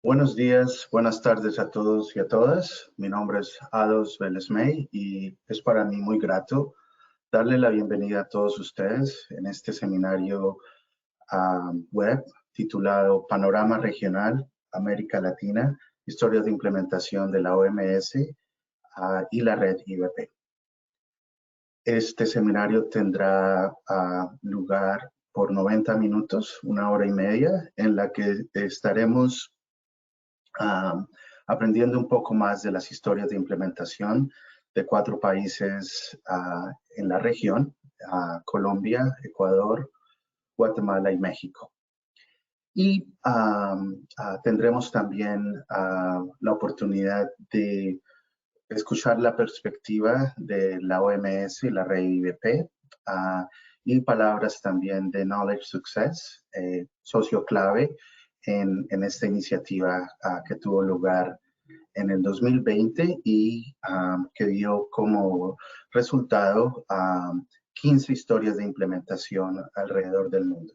Buenos días, buenas tardes a todos y a todas. Mi nombre es Ados Vélez May y es para mí muy grato darle la bienvenida a todos ustedes en este seminario web titulado Panorama Regional América Latina, Historias de Implementación de la OMS y la Red IBP. Este seminario tendrá lugar por 90 minutos, 1 hora y media, en la que estaremos aprendiendo un poco más de las historias de implementación de 4 países en la región, Colombia, Ecuador, Guatemala y México. Y tendremos también la oportunidad de escuchar la perspectiva de la OMS y la red IBP y palabras también de Knowledge Success, socio clave en esta iniciativa que tuvo lugar en el 2020 y que dio como resultado 15 historias de implementación alrededor del mundo.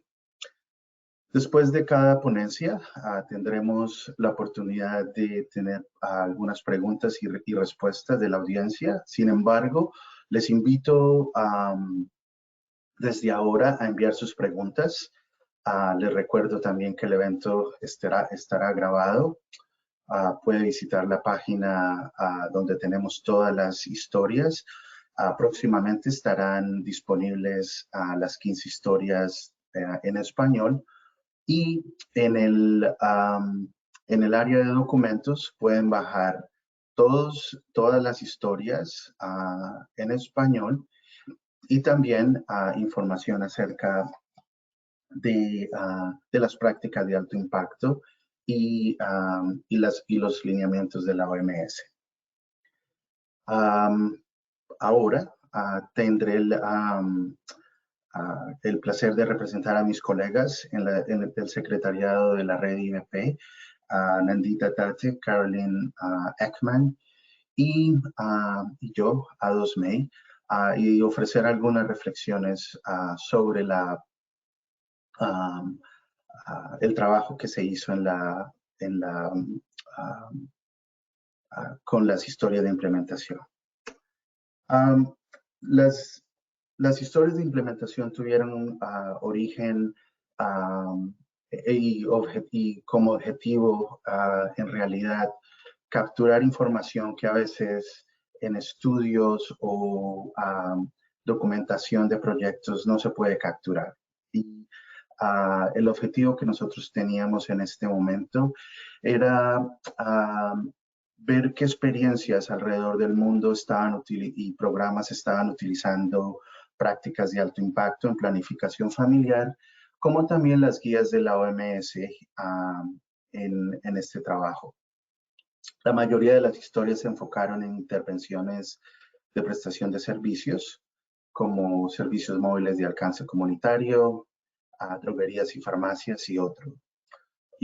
Después de cada ponencia tendremos la oportunidad de tener algunas preguntas y respuestas de la audiencia. Sin embargo, les invito desde ahora a enviar sus preguntas. Les recuerdo también que el evento estará grabado. Puede visitar la página donde tenemos todas las historias. Próximamente estarán disponibles las 15 historias en español. Y en el área de documentos pueden bajar todas las historias en español y también información acerca de las prácticas de alto impacto y los lineamientos de la OMS. Ahora tendré el placer de representar a mis colegas en el secretariado de la red IBP, Nandita Tate, Caroline Ekman y yo, Ados May, y ofrecer algunas reflexiones sobre el trabajo que se hizo con las historias de implementación. Las historias de implementación tuvieron origen y como objetivo en realidad capturar información que a veces en estudios o documentación de proyectos no se puede capturar. Y el objetivo que nosotros teníamos en este momento era ver qué experiencias alrededor del mundo y programas estaban utilizando prácticas de alto impacto en planificación familiar, como también las guías de la OMS en este trabajo. La mayoría de las historias se enfocaron en intervenciones de prestación de servicios, como servicios móviles de alcance comunitario, droguerías y farmacias y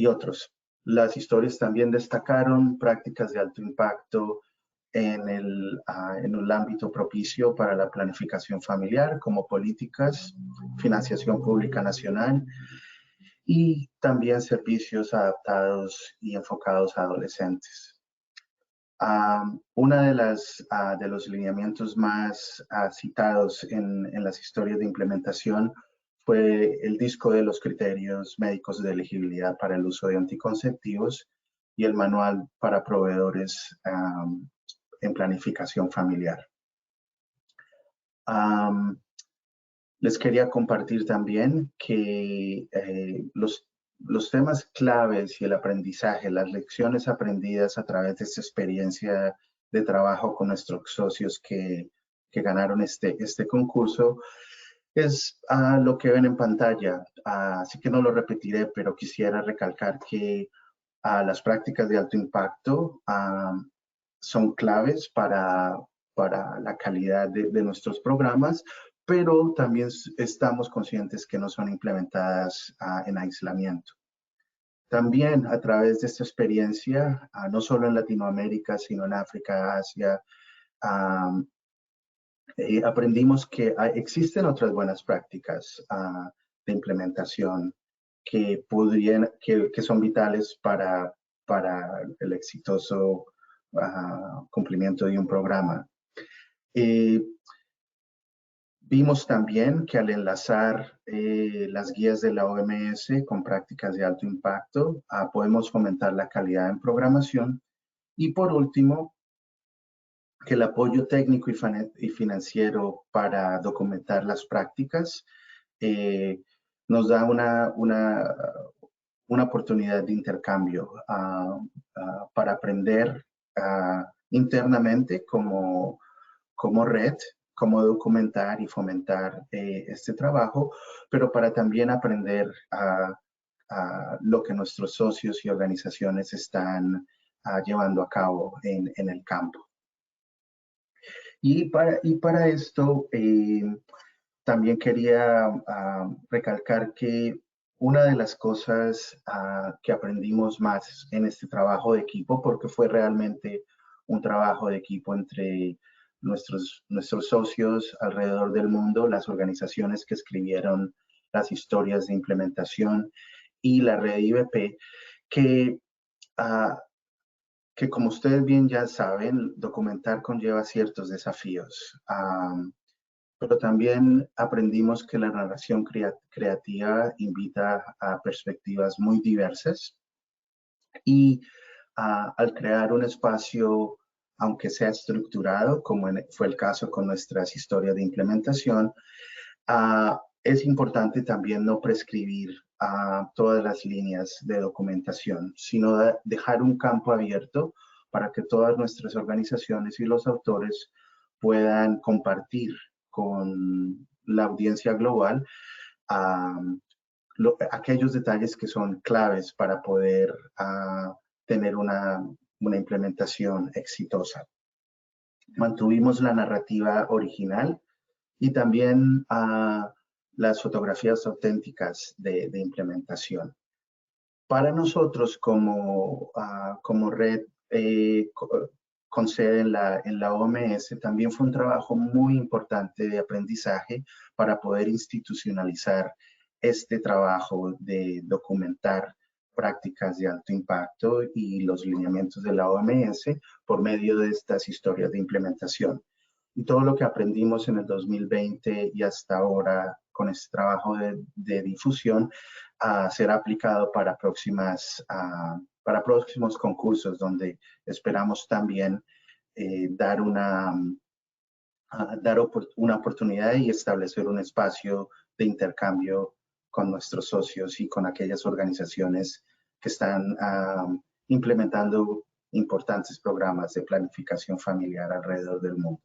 otros. Las historias también destacaron prácticas de alto impacto en el ámbito propicio para la planificación familiar, como políticas, financiación pública nacional y también servicios adaptados y enfocados a adolescentes. Una de los lineamientos más citados en las historias de implementación fue el disco de los criterios médicos de elegibilidad para el uso de anticonceptivos y el manual para proveedores en planificación familiar. Les quería compartir también que los temas claves y el aprendizaje, las lecciones aprendidas a través de esta experiencia de trabajo con nuestros socios que ganaron este concurso, es lo que ven en pantalla. Así que no lo repetiré, pero quisiera recalcar que las prácticas de alto impacto son claves para la calidad de nuestros programas, pero también estamos conscientes que no son implementadas en aislamiento. También a través de esta experiencia, no solo en Latinoamérica, sino en África, Asia, aprendimos que existen otras buenas prácticas de implementación que son vitales para para el exitoso cumplimiento de un programa. Vimos también que al enlazar las guías de la OMS con prácticas de alto impacto, podemos fomentar la calidad en programación. Y por último, que el apoyo técnico y financiero para documentar las prácticas nos da una oportunidad de intercambio para aprender internamente como red, cómo documentar y fomentar este trabajo, pero para también aprender lo que nuestros socios y organizaciones están llevando a cabo en el campo. Y para esto, también quería recalcar que una de las cosas que aprendimos más en este trabajo de equipo, porque fue realmente un trabajo de equipo entre nuestros socios alrededor del mundo, las organizaciones que escribieron las historias de implementación y la red IBP, que como ustedes bien ya saben, documentar conlleva ciertos desafíos. Pero también aprendimos que la narración creativa invita a perspectivas muy diversas y al crear un espacio, aunque sea estructurado, como fue el caso con nuestras historias de implementación, es importante también no prescribir todas las líneas de documentación, sino dejar un campo abierto para que todas nuestras organizaciones y los autores puedan compartir con la audiencia global aquellos detalles que son claves para poder tener una implementación exitosa. Mantuvimos la narrativa original y también las fotografías auténticas de implementación. Para nosotros como red con sede en la OMS, también fue un trabajo muy importante de aprendizaje para poder institucionalizar este trabajo de documentar prácticas de alto impacto y los lineamientos de la OMS por medio de estas historias de implementación. Y todo lo que aprendimos en el 2020 y hasta ahora con este trabajo de difusión será aplicado para próximos concursos donde esperamos también dar una oportunidad y establecer un espacio de intercambio con nuestros socios y con aquellas organizaciones que están implementando importantes programas de planificación familiar alrededor del mundo.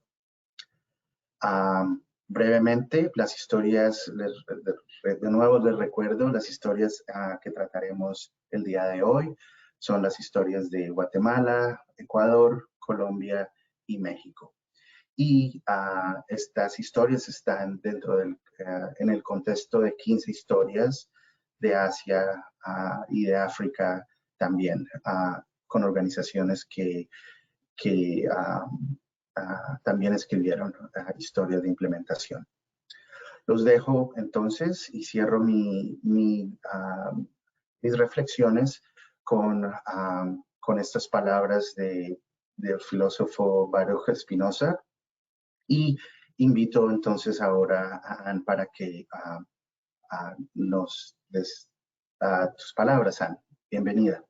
Brevemente, las historias, de nuevo les recuerdo, las historias que trataremos el día de hoy son las historias de Guatemala, Ecuador, Colombia y México. Y estas historias están en el contexto de 15 historias de Asia y de África también, con organizaciones que también escribieron historias de implementación. Los dejo entonces y cierro mis reflexiones con estas palabras del filósofo Baruch Spinoza y invito entonces ahora a Ann para que nos des tus palabras, Ann. Bienvenida.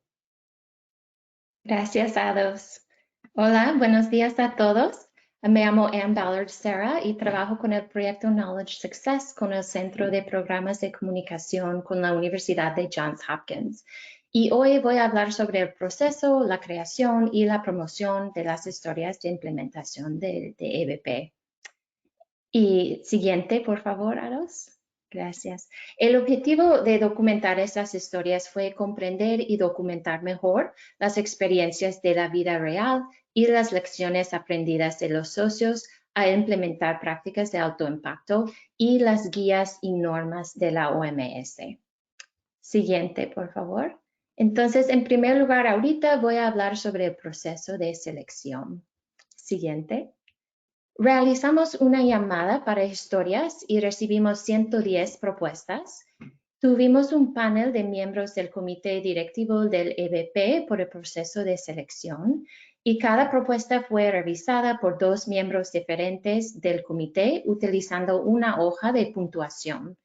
Gracias, Ados. Hola, buenos días a todos. Me llamo Ann Ballard Serra y trabajo con el proyecto Knowledge Success con el Centro de Programas de Comunicación con la Universidad de Johns Hopkins. Y hoy voy a hablar sobre el proceso, la creación y la promoción de las historias de implementación de EBP. Y siguiente, por favor, Ados. Gracias. El objetivo de documentar estas historias fue comprender y documentar mejor las experiencias de la vida real y las lecciones aprendidas de los socios a implementar prácticas de alto impacto y las guías y normas de la OMS. Siguiente, por favor. Entonces, en primer lugar, ahorita voy a hablar sobre el proceso de selección. Siguiente. Realizamos una llamada para historias y recibimos 110 propuestas Tuvimos un panel de miembros del comité directivo del EBP por el proceso de selección y cada propuesta fue revisada por 2 miembros diferentes del comité utilizando una hoja de puntuación.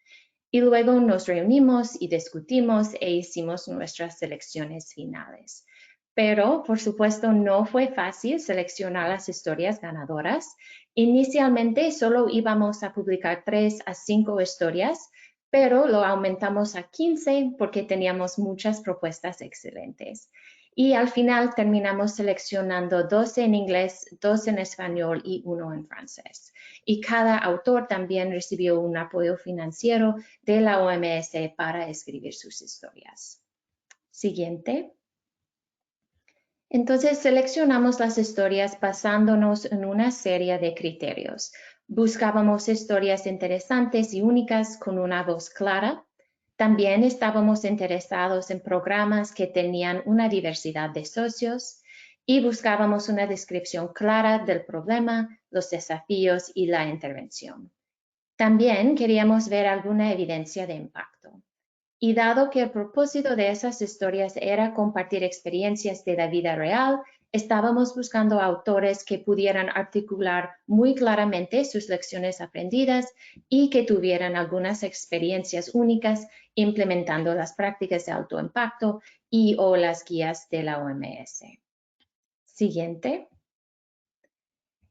Y luego nos reunimos y discutimos e hicimos nuestras selecciones finales. Pero, por supuesto, no fue fácil seleccionar las historias ganadoras. Inicialmente solo íbamos a publicar 3 a 5 historias, pero lo aumentamos a 15 porque teníamos muchas propuestas excelentes. Y al final terminamos seleccionando 12 en inglés, 2 en español y 1 en francés. Y cada autor también recibió un apoyo financiero de la OMS para escribir sus historias. Siguiente. Entonces seleccionamos las historias basándonos en una serie de criterios. Buscábamos historias interesantes y únicas con una voz clara. También estábamos interesados en programas que tenían una diversidad de socios y buscábamos una descripción clara del problema, los desafíos y la intervención. También queríamos ver alguna evidencia de impacto. Y dado que el propósito de esas historias era compartir experiencias de la vida real, estábamos buscando autores que pudieran articular muy claramente sus lecciones aprendidas y que tuvieran algunas experiencias únicas implementando las prácticas de alto impacto y o las guías de la OMS. Siguiente.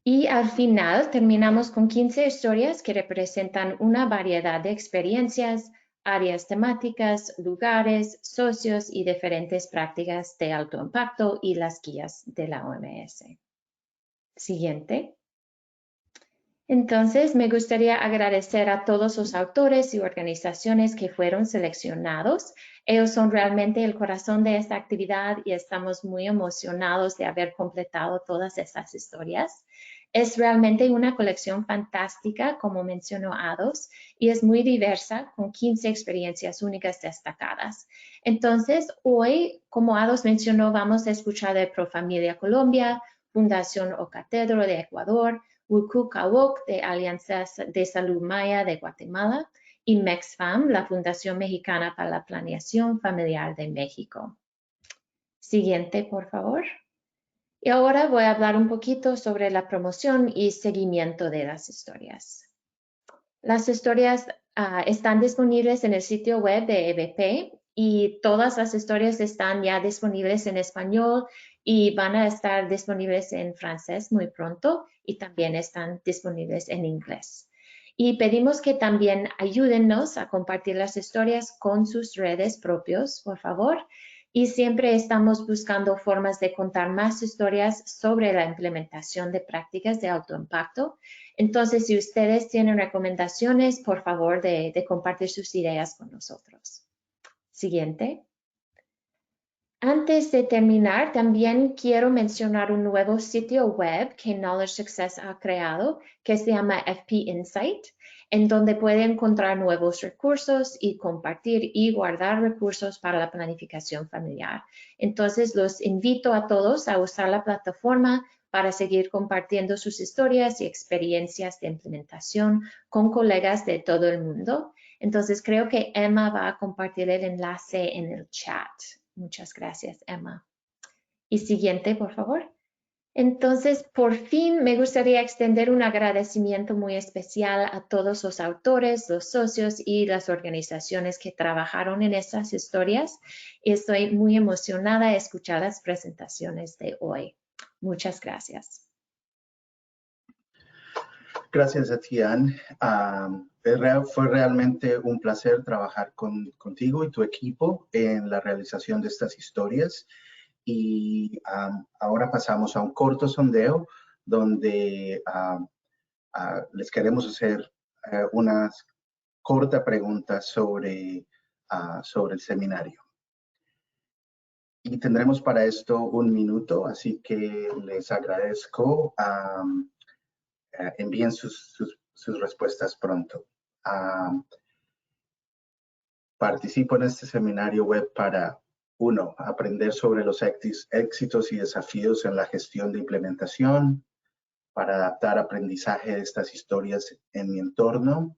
Y al final terminamos con 15 historias que representan una variedad de experiencias, áreas temáticas, lugares, socios y diferentes prácticas de alto impacto y las guías de la OMS. Siguiente. Entonces, me gustaría agradecer a todos los autores y organizaciones que fueron seleccionados. Ellos son realmente el corazón de esta actividad y estamos muy emocionados de haber completado todas estas historias. Es realmente una colección fantástica, como mencionó Ados, y es muy diversa, con 15 experiencias únicas destacadas. Entonces, hoy, como Ados mencionó, vamos a escuchar de Profamilia Colombia, Fundación Ocatedro de Ecuador, WUCUCAWOC de Alianzas de Salud Maya de Guatemala y MEXFAM, la Fundación Mexicana para la Planeación Familiar de México. Siguiente, por favor. Y ahora voy a hablar un poquito sobre la promoción y seguimiento de las historias. Las historias están disponibles en el sitio web de EBP y todas las historias están ya disponibles en español y van a estar disponibles en francés muy pronto y también están disponibles en inglés. Y pedimos que también ayúdennos a compartir las historias con sus redes propios, por favor. Y siempre estamos buscando formas de contar más historias sobre la implementación de prácticas de alto impacto. Entonces, si ustedes tienen recomendaciones, por favor, de compartir sus ideas con nosotros. Siguiente. Antes de terminar, también quiero mencionar un nuevo sitio web que Knowledge Success ha creado, que se llama FP Insight, en donde puede encontrar nuevos recursos y compartir y guardar recursos para la planificación familiar. Entonces, los invito a todos a usar la plataforma para seguir compartiendo sus historias y experiencias de implementación con colegas de todo el mundo. Entonces, creo que Emma va a compartir el enlace en el chat. Muchas gracias, Emma. Y siguiente, por favor. Entonces, por fin, me gustaría extender un agradecimiento muy especial a todos los autores, los socios y las organizaciones que trabajaron en estas historias. Estoy muy emocionada de escuchar las presentaciones de hoy. Muchas gracias. Gracias a ti, Ann. Fue realmente un placer trabajar contigo y tu equipo en la realización de estas historias. Y ahora pasamos a un corto sondeo donde les queremos hacer una corta pregunta sobre el seminario. Y tendremos para esto 1 minuto, así que les agradezco. Envíen sus respuestas pronto. Participo en este seminario web para 1. Aprender sobre los éxitos y desafíos en la gestión de implementación, para adaptar aprendizaje de estas historias en mi entorno.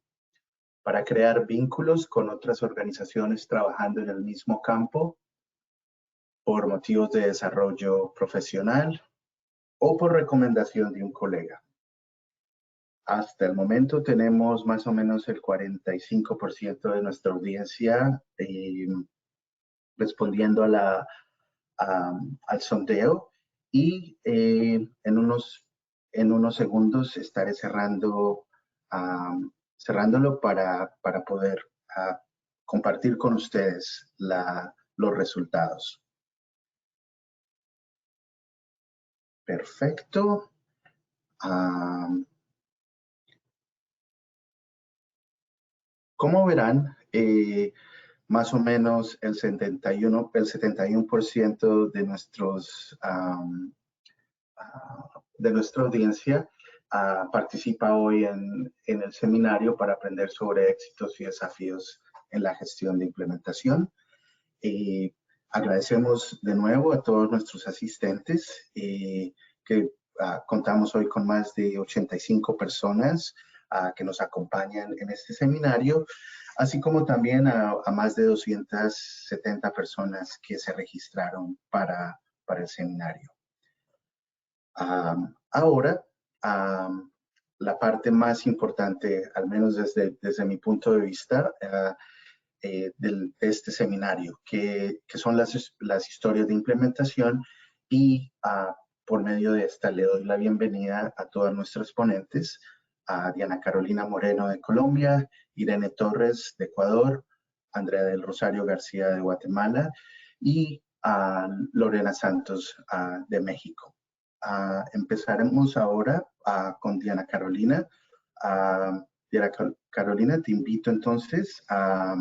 para crear vínculos con otras organizaciones trabajando en el mismo campo por motivos de desarrollo profesional o por recomendación de un colega. Hasta el momento tenemos más o menos el 45% de nuestra audiencia respondiendo al sondeo y en unos segundos estaré cerrándolo para poder compartir con ustedes los resultados. Perfecto. Como verán, más o menos el 71% de nuestra audiencia participa hoy en el seminario para aprender sobre éxitos y desafíos en la gestión de implementación. Agradecemos de nuevo a todos nuestros asistentes que contamos hoy con más de 85 personas que nos acompañan en este seminario, así como también a más de 270 personas que se registraron para el seminario. Ahora, la parte más importante, al menos desde mi punto de vista, de este seminario, que son las historias de implementación y por medio de esta le doy la bienvenida a todos nuestros ponentes, a Diana Carolina Moreno de Colombia, Irene Torres de Ecuador, Andrea del Rosario García de Guatemala y a Lorena Santos de México. Empezaremos ahora con Diana Carolina. Diana Carolina, te invito entonces a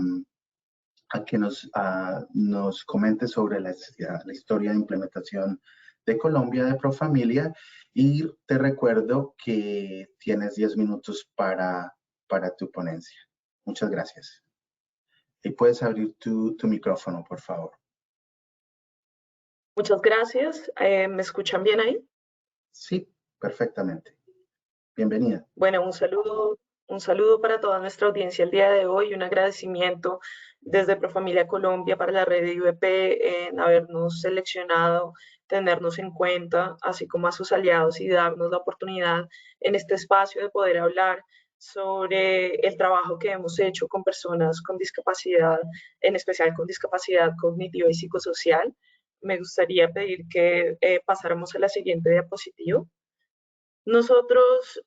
que nos comente sobre la historia de implementación de Colombia de Profamilia y te recuerdo que tienes 10 minutos para tu ponencia. Muchas gracias. Y puedes abrir tu micrófono, por favor. Muchas gracias. ¿Me escuchan bien ahí? Sí, perfectamente. Bienvenida. Bueno, un saludo para toda nuestra audiencia el día de hoy y un agradecimiento desde Profamilia Colombia para la red de IVP en habernos seleccionado, tenernos en cuenta, así como a sus aliados y darnos la oportunidad en este espacio de poder hablar sobre el trabajo que hemos hecho con personas con discapacidad, en especial con discapacidad cognitiva y psicosocial. Me gustaría pedir que pasáramos a la siguiente diapositiva. Nosotros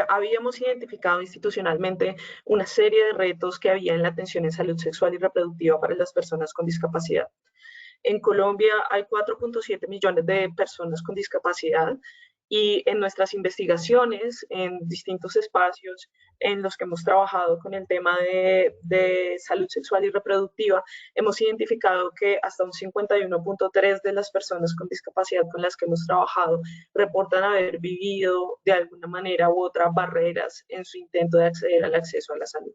habíamos identificado institucionalmente una serie de retos que había en la atención en salud sexual y reproductiva para las personas con discapacidad. En Colombia hay 4.7 millones de personas con discapacidad y en nuestras investigaciones, en distintos espacios en los que hemos trabajado con el tema de salud sexual y reproductiva, hemos identificado que hasta un 51.3% de las personas con discapacidad con las que hemos trabajado reportan haber vivido de alguna manera u otra barreras en su intento de acceder al acceso a la salud.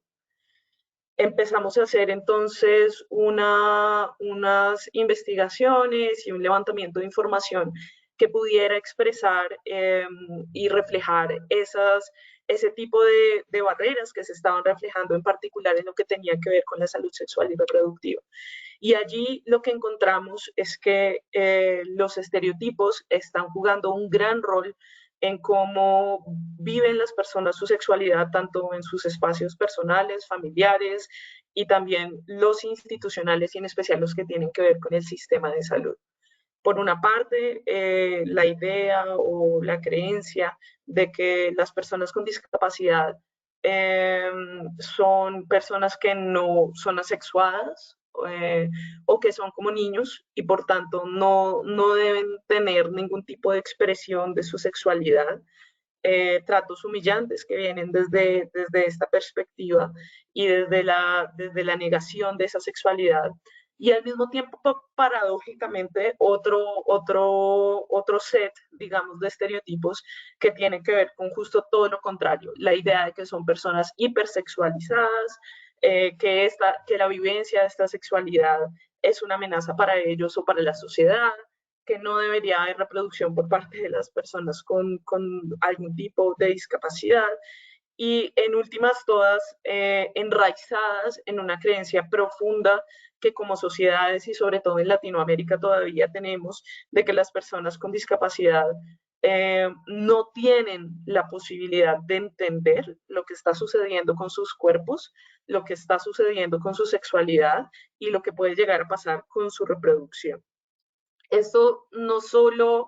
Empezamos a hacer entonces unas investigaciones y un levantamiento de información que pudiera expresar y reflejar ese tipo de barreras que se estaban reflejando en particular en lo que tenía que ver con la salud sexual y reproductiva. Y allí lo que encontramos es que los estereotipos están jugando un gran rol en cómo viven las personas su sexualidad, tanto en sus espacios personales, familiares y también los institucionales y en especial los que tienen que ver con el sistema de salud. Por una parte, la idea o la creencia de que las personas con discapacidad son personas que no son asexuadas o que son como niños y por tanto no deben tener ningún tipo de expresión de su sexualidad. Tratos humillantes que vienen desde esta perspectiva y desde la negación de esa sexualidad. Y al mismo tiempo, paradójicamente, otro set, digamos, de estereotipos que tienen que ver con justo todo lo contrario. La idea de que son personas hipersexualizadas, que la vivencia de esta sexualidad es una amenaza para ellos o para la sociedad, que no debería haber reproducción por parte de las personas con algún tipo de discapacidad, y en últimas todas enraizadas en una creencia profunda que como sociedades y sobre todo en Latinoamérica todavía tenemos, de que las personas con discapacidad no tienen la posibilidad de entender lo que está sucediendo con sus cuerpos, lo que está sucediendo con su sexualidad y lo que puede llegar a pasar con su reproducción. Esto no solo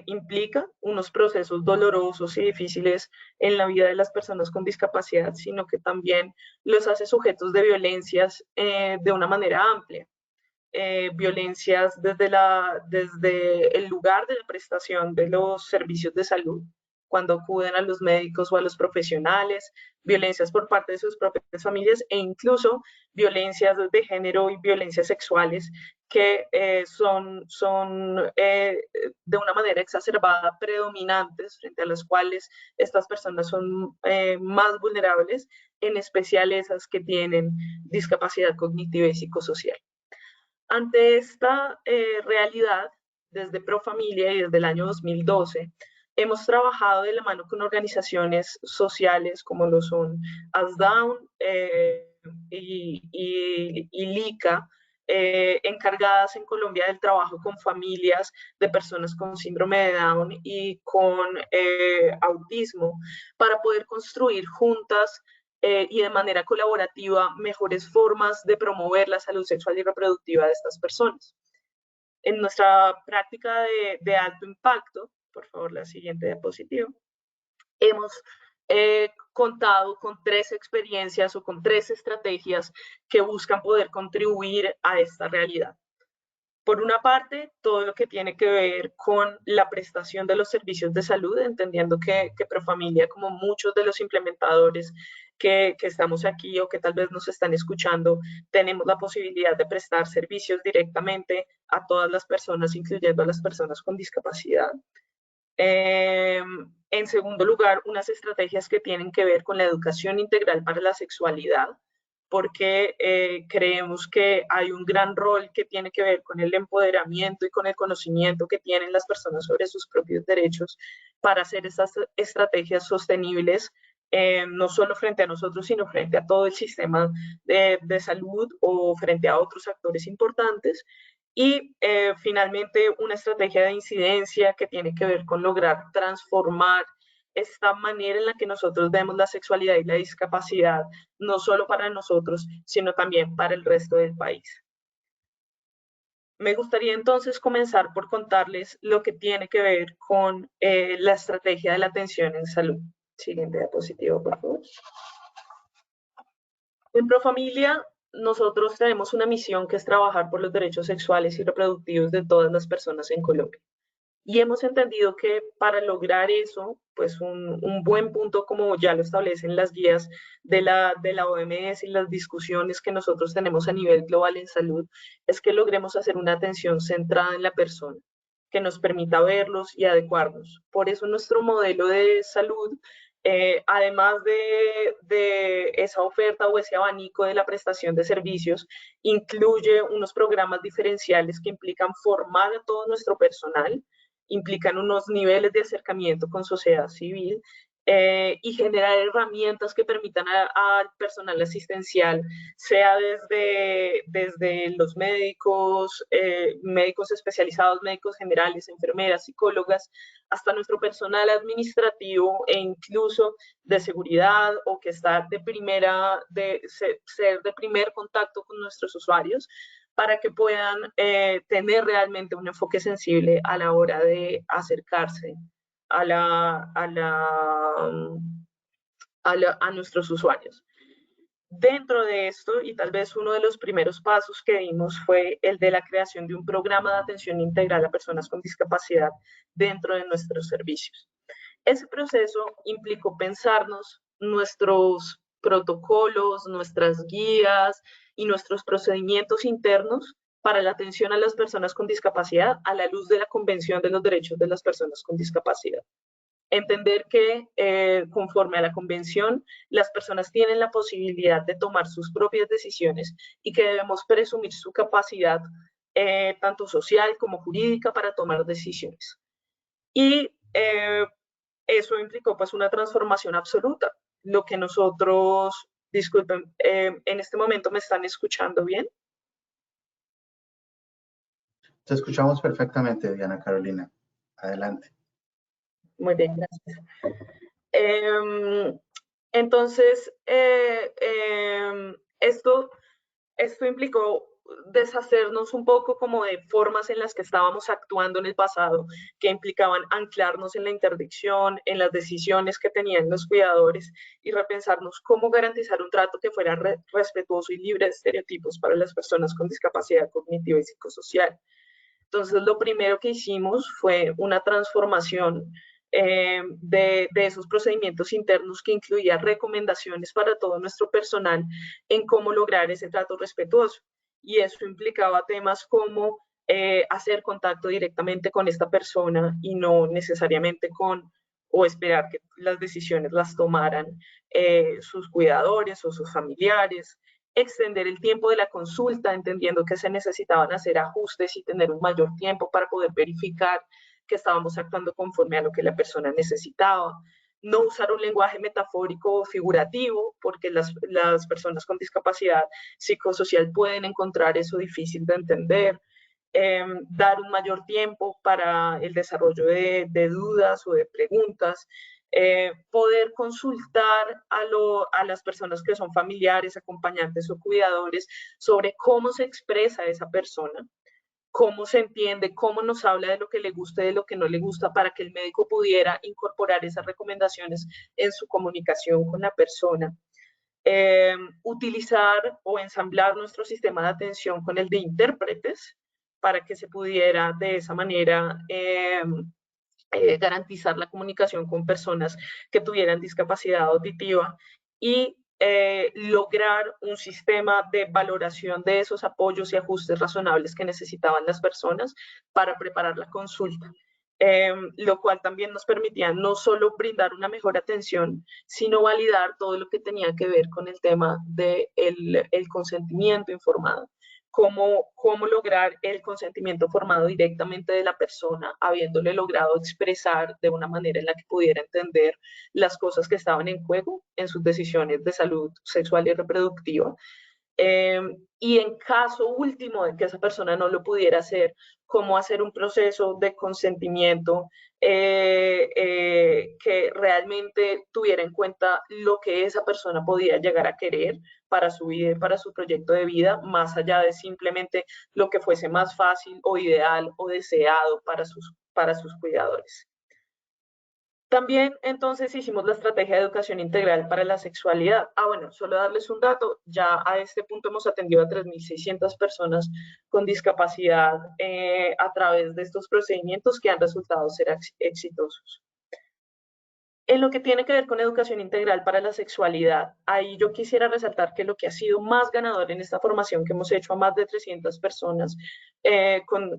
implica unos procesos dolorosos y difíciles en la vida de las personas con discapacidad, sino que también los hace sujetos de violencias de una manera amplia. Violencias desde el lugar de la prestación de los servicios de salud, cuando acuden a los médicos o a los profesionales, violencias por parte de sus propias familias e incluso violencias de género y violencias sexuales que son de una manera exacerbada predominantes, frente a las cuales estas personas son más vulnerables, en especial esas que tienen discapacidad cognitiva y psicosocial. Ante esta realidad, desde Profamilia y desde el año 2012, hemos trabajado de la mano con organizaciones sociales como lo son ASDOWN y LICA, encargadas en Colombia del trabajo con familias de personas con síndrome de Down y con autismo, para poder construir juntas y de manera colaborativa mejores formas de promover la salud sexual y reproductiva de estas personas. En nuestra práctica de alto impacto, por favor la siguiente diapositiva, hemos contado con 3 experiencias o con 3 estrategias que buscan poder contribuir a esta realidad. Por una parte, todo lo que tiene que ver con la prestación de los servicios de salud, entendiendo que Profamilia, como muchos de los implementadores que estamos aquí o que tal vez nos están escuchando, tenemos la posibilidad de prestar servicios directamente a todas las personas, incluyendo a las personas con discapacidad. En segundo lugar, unas estrategias que tienen que ver con la educación integral para la sexualidad, porque creemos que hay un gran rol que tiene que ver con el empoderamiento y con el conocimiento que tienen las personas sobre sus propios derechos para hacer estas estrategias sostenibles, no solo frente a nosotros, sino frente a todo el sistema de salud o frente a otros actores importantes. Y finalmente una estrategia de incidencia que tiene que ver con lograr transformar esta manera en la que nosotros vemos la sexualidad y la discapacidad, no solo para nosotros, sino también para el resto del país. Me gustaría entonces comenzar por contarles lo que tiene que ver con la estrategia de la atención en salud. Siguiente diapositiva, por favor. En Profamilia, nosotros tenemos una misión que es trabajar por los derechos sexuales y reproductivos de todas las personas en Colombia. Y hemos entendido que para lograr eso, pues un buen punto, como ya lo establecen las guías de la OMS y las discusiones que nosotros tenemos a nivel global en salud, es que logremos hacer una atención centrada en la persona, que nos permita verlos y adecuarnos. Por eso nuestro modelo de salud, además de esa oferta o ese abanico de la prestación de servicios, incluye unos programas diferenciales que implican formar a todo nuestro personal, implican unos niveles de acercamiento con sociedad civil y generar herramientas que permitan al personal asistencial, sea desde los médicos, médicos especializados, médicos generales, enfermeras, psicólogas, hasta nuestro personal administrativo e incluso de seguridad o que está ser de primer contacto con nuestros usuarios, para que puedan tener realmente un enfoque sensible a la hora de acercarse a nuestros usuarios. Dentro de esto, y tal vez uno de los primeros pasos que dimos fue el de la creación de un programa de atención integral a personas con discapacidad dentro de nuestros servicios. Ese proceso implicó pensarnos nuestros protocolos, nuestras guías y nuestros procedimientos internos para la atención a las personas con discapacidad a la luz de la Convención de los Derechos de las Personas con Discapacidad. Entender que conforme a la Convención, las personas tienen la posibilidad de tomar sus propias decisiones y que debemos presumir su capacidad tanto social como jurídica, para tomar decisiones. Y eso implicó pues una transformación absoluta. Lo que nosotros, disculpen, en este momento me están escuchando bien. Te escuchamos perfectamente, Diana Carolina. Adelante. Muy bien, gracias. Entonces, esto implicó deshacernos un poco como de formas en las que estábamos actuando en el pasado, que implicaban anclarnos en la interdicción, en las decisiones que tenían los cuidadores y repensarnos cómo garantizar un trato que fuera respetuoso y libre de estereotipos para las personas con discapacidad cognitiva y psicosocial. Entonces, lo primero que hicimos fue una transformación de esos procedimientos internos que incluía recomendaciones para todo nuestro personal en cómo lograr ese trato respetuoso. Y eso implicaba temas como hacer contacto directamente con esta persona y no necesariamente o esperar que las decisiones las tomaran sus cuidadores o sus familiares, extender el tiempo de la consulta, entendiendo que se necesitaban hacer ajustes y tener un mayor tiempo para poder verificar que estábamos actuando conforme a lo que la persona necesitaba. No usar un lenguaje metafórico o figurativo, porque las personas con discapacidad psicosocial pueden encontrar eso difícil de entender. Dar un mayor tiempo para el desarrollo de dudas o de preguntas. Poder consultar a las personas que son familiares, acompañantes o cuidadores sobre cómo se expresa esa persona, cómo se entiende, cómo nos habla de lo que le gusta y de lo que no le gusta, para que el médico pudiera incorporar esas recomendaciones en su comunicación con la persona. Utilizar o ensamblar nuestro sistema de atención con el de intérpretes para que se pudiera de esa manera garantizar la comunicación con personas que tuvieran discapacidad auditiva y lograr un sistema de valoración de esos apoyos y ajustes razonables que necesitaban las personas para preparar la consulta. Lo cual también nos permitía no solo brindar una mejor atención, sino validar todo lo que tenía que ver con el tema del consentimiento informado. Cómo lograr el consentimiento formado directamente de la persona, habiéndole logrado expresar de una manera en la que pudiera entender las cosas que estaban en juego en sus decisiones de salud sexual y reproductiva. Y en caso último de que esa persona no lo pudiera hacer, cómo hacer un proceso de consentimiento que realmente tuviera en cuenta lo que esa persona podía llegar a querer para su vida y para su proyecto de vida, más allá de simplemente lo que fuese más fácil o ideal o deseado para sus cuidadores. También entonces hicimos la estrategia de educación integral para la sexualidad. Bueno, solo darles un dato, ya a este punto hemos atendido a 3.600 personas con discapacidad a través de estos procedimientos que han resultado ser exitosos. En lo que tiene que ver con educación integral para la sexualidad, ahí yo quisiera resaltar que lo que ha sido más ganador en esta formación que hemos hecho a más de 300 personas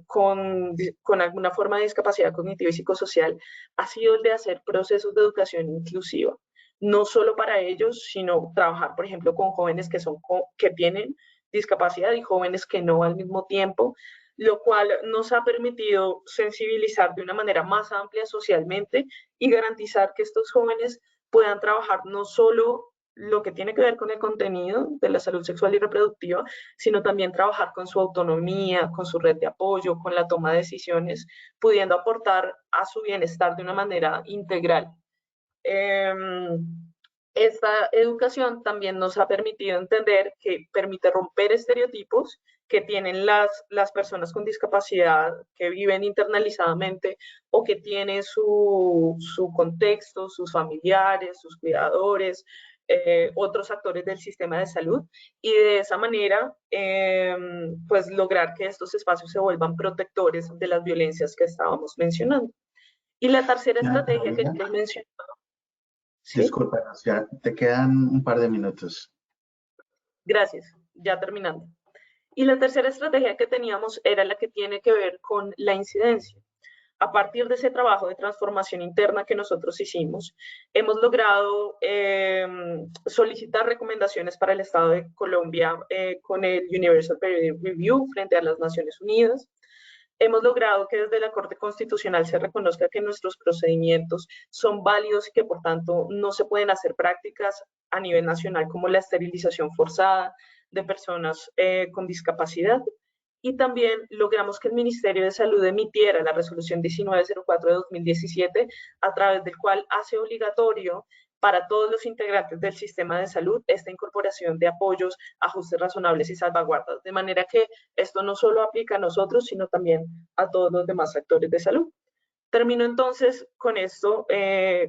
con alguna forma de discapacidad cognitiva y psicosocial ha sido el de hacer procesos de educación inclusiva, no solo para ellos, sino trabajar, por ejemplo, con jóvenes que tienen discapacidad y jóvenes que no al mismo tiempo, lo cual nos ha permitido sensibilizar de una manera más amplia socialmente y garantizar que estos jóvenes puedan trabajar no solo lo que tiene que ver con el contenido de la salud sexual y reproductiva, sino también trabajar con su autonomía, con su red de apoyo, con la toma de decisiones, pudiendo aportar a su bienestar de una manera integral. Esta educación también nos ha permitido entender que permite romper estereotipos que tienen las personas con discapacidad que viven internalizadamente o que tienen su contexto, sus familiares, sus cuidadores, otros actores del sistema de salud, y de esa manera pues lograr que estos espacios se vuelvan protectores de las violencias que estábamos mencionando. Y la tercera estrategia que les mencionaba. ¿Sí? Disculpa, ya te quedan un par de minutos. Gracias, ya terminando. Y la tercera estrategia que teníamos era la que tiene que ver con la incidencia. A partir de ese trabajo de transformación interna que nosotros hicimos, hemos logrado solicitar recomendaciones para el Estado de Colombia con el Universal Periodic Review frente a las Naciones Unidas. Hemos logrado que desde la Corte Constitucional se reconozca que nuestros procedimientos son válidos y que por tanto no se pueden hacer prácticas a nivel nacional como la esterilización forzada de personas con discapacidad. Y también logramos que el Ministerio de Salud emitiera la resolución 1904 de 2017, a través del cual hace obligatorio para todos los integrantes del sistema de salud esta incorporación de apoyos, ajustes razonables y salvaguardas, de manera que esto no solo aplica a nosotros, sino también a todos los demás actores de salud. Termino entonces con esto,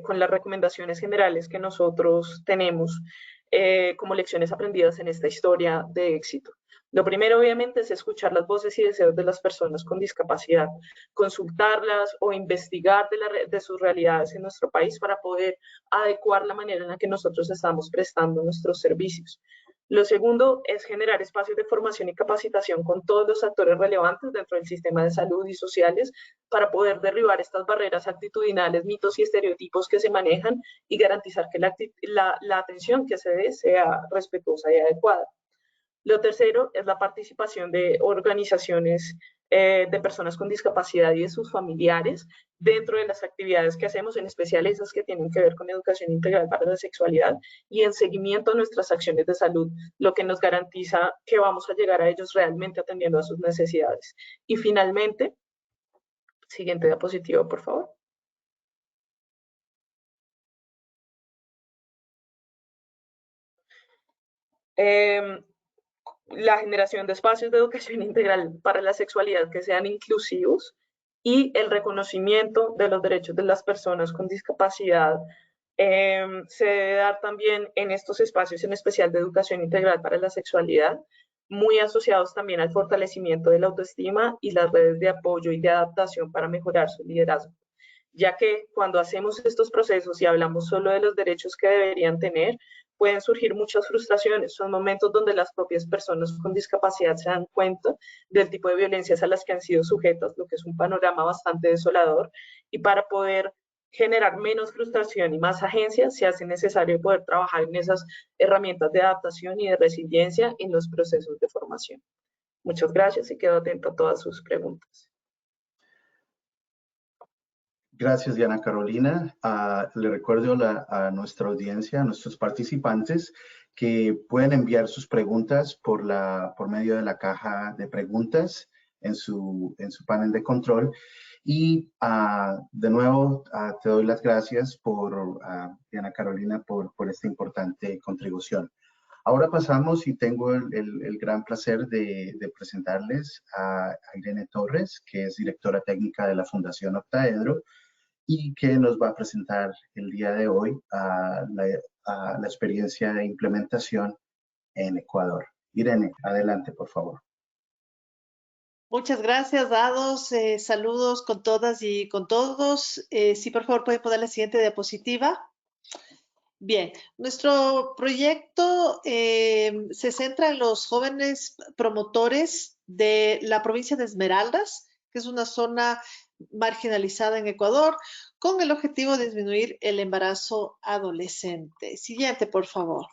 con las recomendaciones generales que nosotros tenemos como lecciones aprendidas en esta historia de éxito. Lo primero, obviamente, es escuchar las voces y deseos de las personas con discapacidad, consultarlas o investigar de sus realidades en nuestro país para poder adecuar la manera en la que nosotros estamos prestando nuestros servicios. Lo segundo es generar espacios de formación y capacitación con todos los actores relevantes dentro del sistema de salud y sociales para poder derribar estas barreras actitudinales, mitos y estereotipos que se manejan y garantizar que la atención que se dé sea respetuosa y adecuada. Lo tercero es la participación de organizaciones de personas con discapacidad y de sus familiares dentro de las actividades que hacemos, en especial esas que tienen que ver con educación integral para la sexualidad y en seguimiento a nuestras acciones de salud, lo que nos garantiza que vamos a llegar a ellos realmente atendiendo a sus necesidades. Y finalmente, siguiente diapositiva, por favor. La generación de espacios de educación integral para la sexualidad que sean inclusivos y el reconocimiento de los derechos de las personas con discapacidad se debe dar también en estos espacios, en especial de educación integral para la sexualidad, muy asociados también al fortalecimiento de la autoestima y las redes de apoyo y de adaptación para mejorar su liderazgo, ya que cuando hacemos estos procesos y hablamos solo de los derechos que deberían tener, pueden surgir muchas frustraciones. Son momentos donde las propias personas con discapacidad se dan cuenta del tipo de violencias a las que han sido sujetas, lo que es un panorama bastante desolador, y para poder generar menos frustración y más agencia, se hace necesario poder trabajar en esas herramientas de adaptación y de resiliencia en los procesos de formación. Muchas gracias y quedo atento a todas sus preguntas. Gracias, Diana Carolina. Le recuerdo a nuestra audiencia, a nuestros participantes, que pueden enviar sus preguntas por medio de la caja de preguntas en su panel de control. Y de nuevo, te doy las gracias Diana Carolina, por esta importante contribución. Ahora pasamos y tengo el gran placer de presentarles a Irene Torres, que es directora técnica de la Fundación Octaedro, y que nos va a presentar el día de hoy la experiencia de implementación en Ecuador. Irene, adelante, por favor. Muchas gracias, Dados. Saludos con todas y con todos. Sí, por favor, pueden poner la siguiente diapositiva. Bien, nuestro proyecto se centra en los jóvenes promotores de la provincia de Esmeraldas, que es una zona marginalizada en Ecuador, con el objetivo de disminuir el embarazo adolescente. Siguiente, por favor.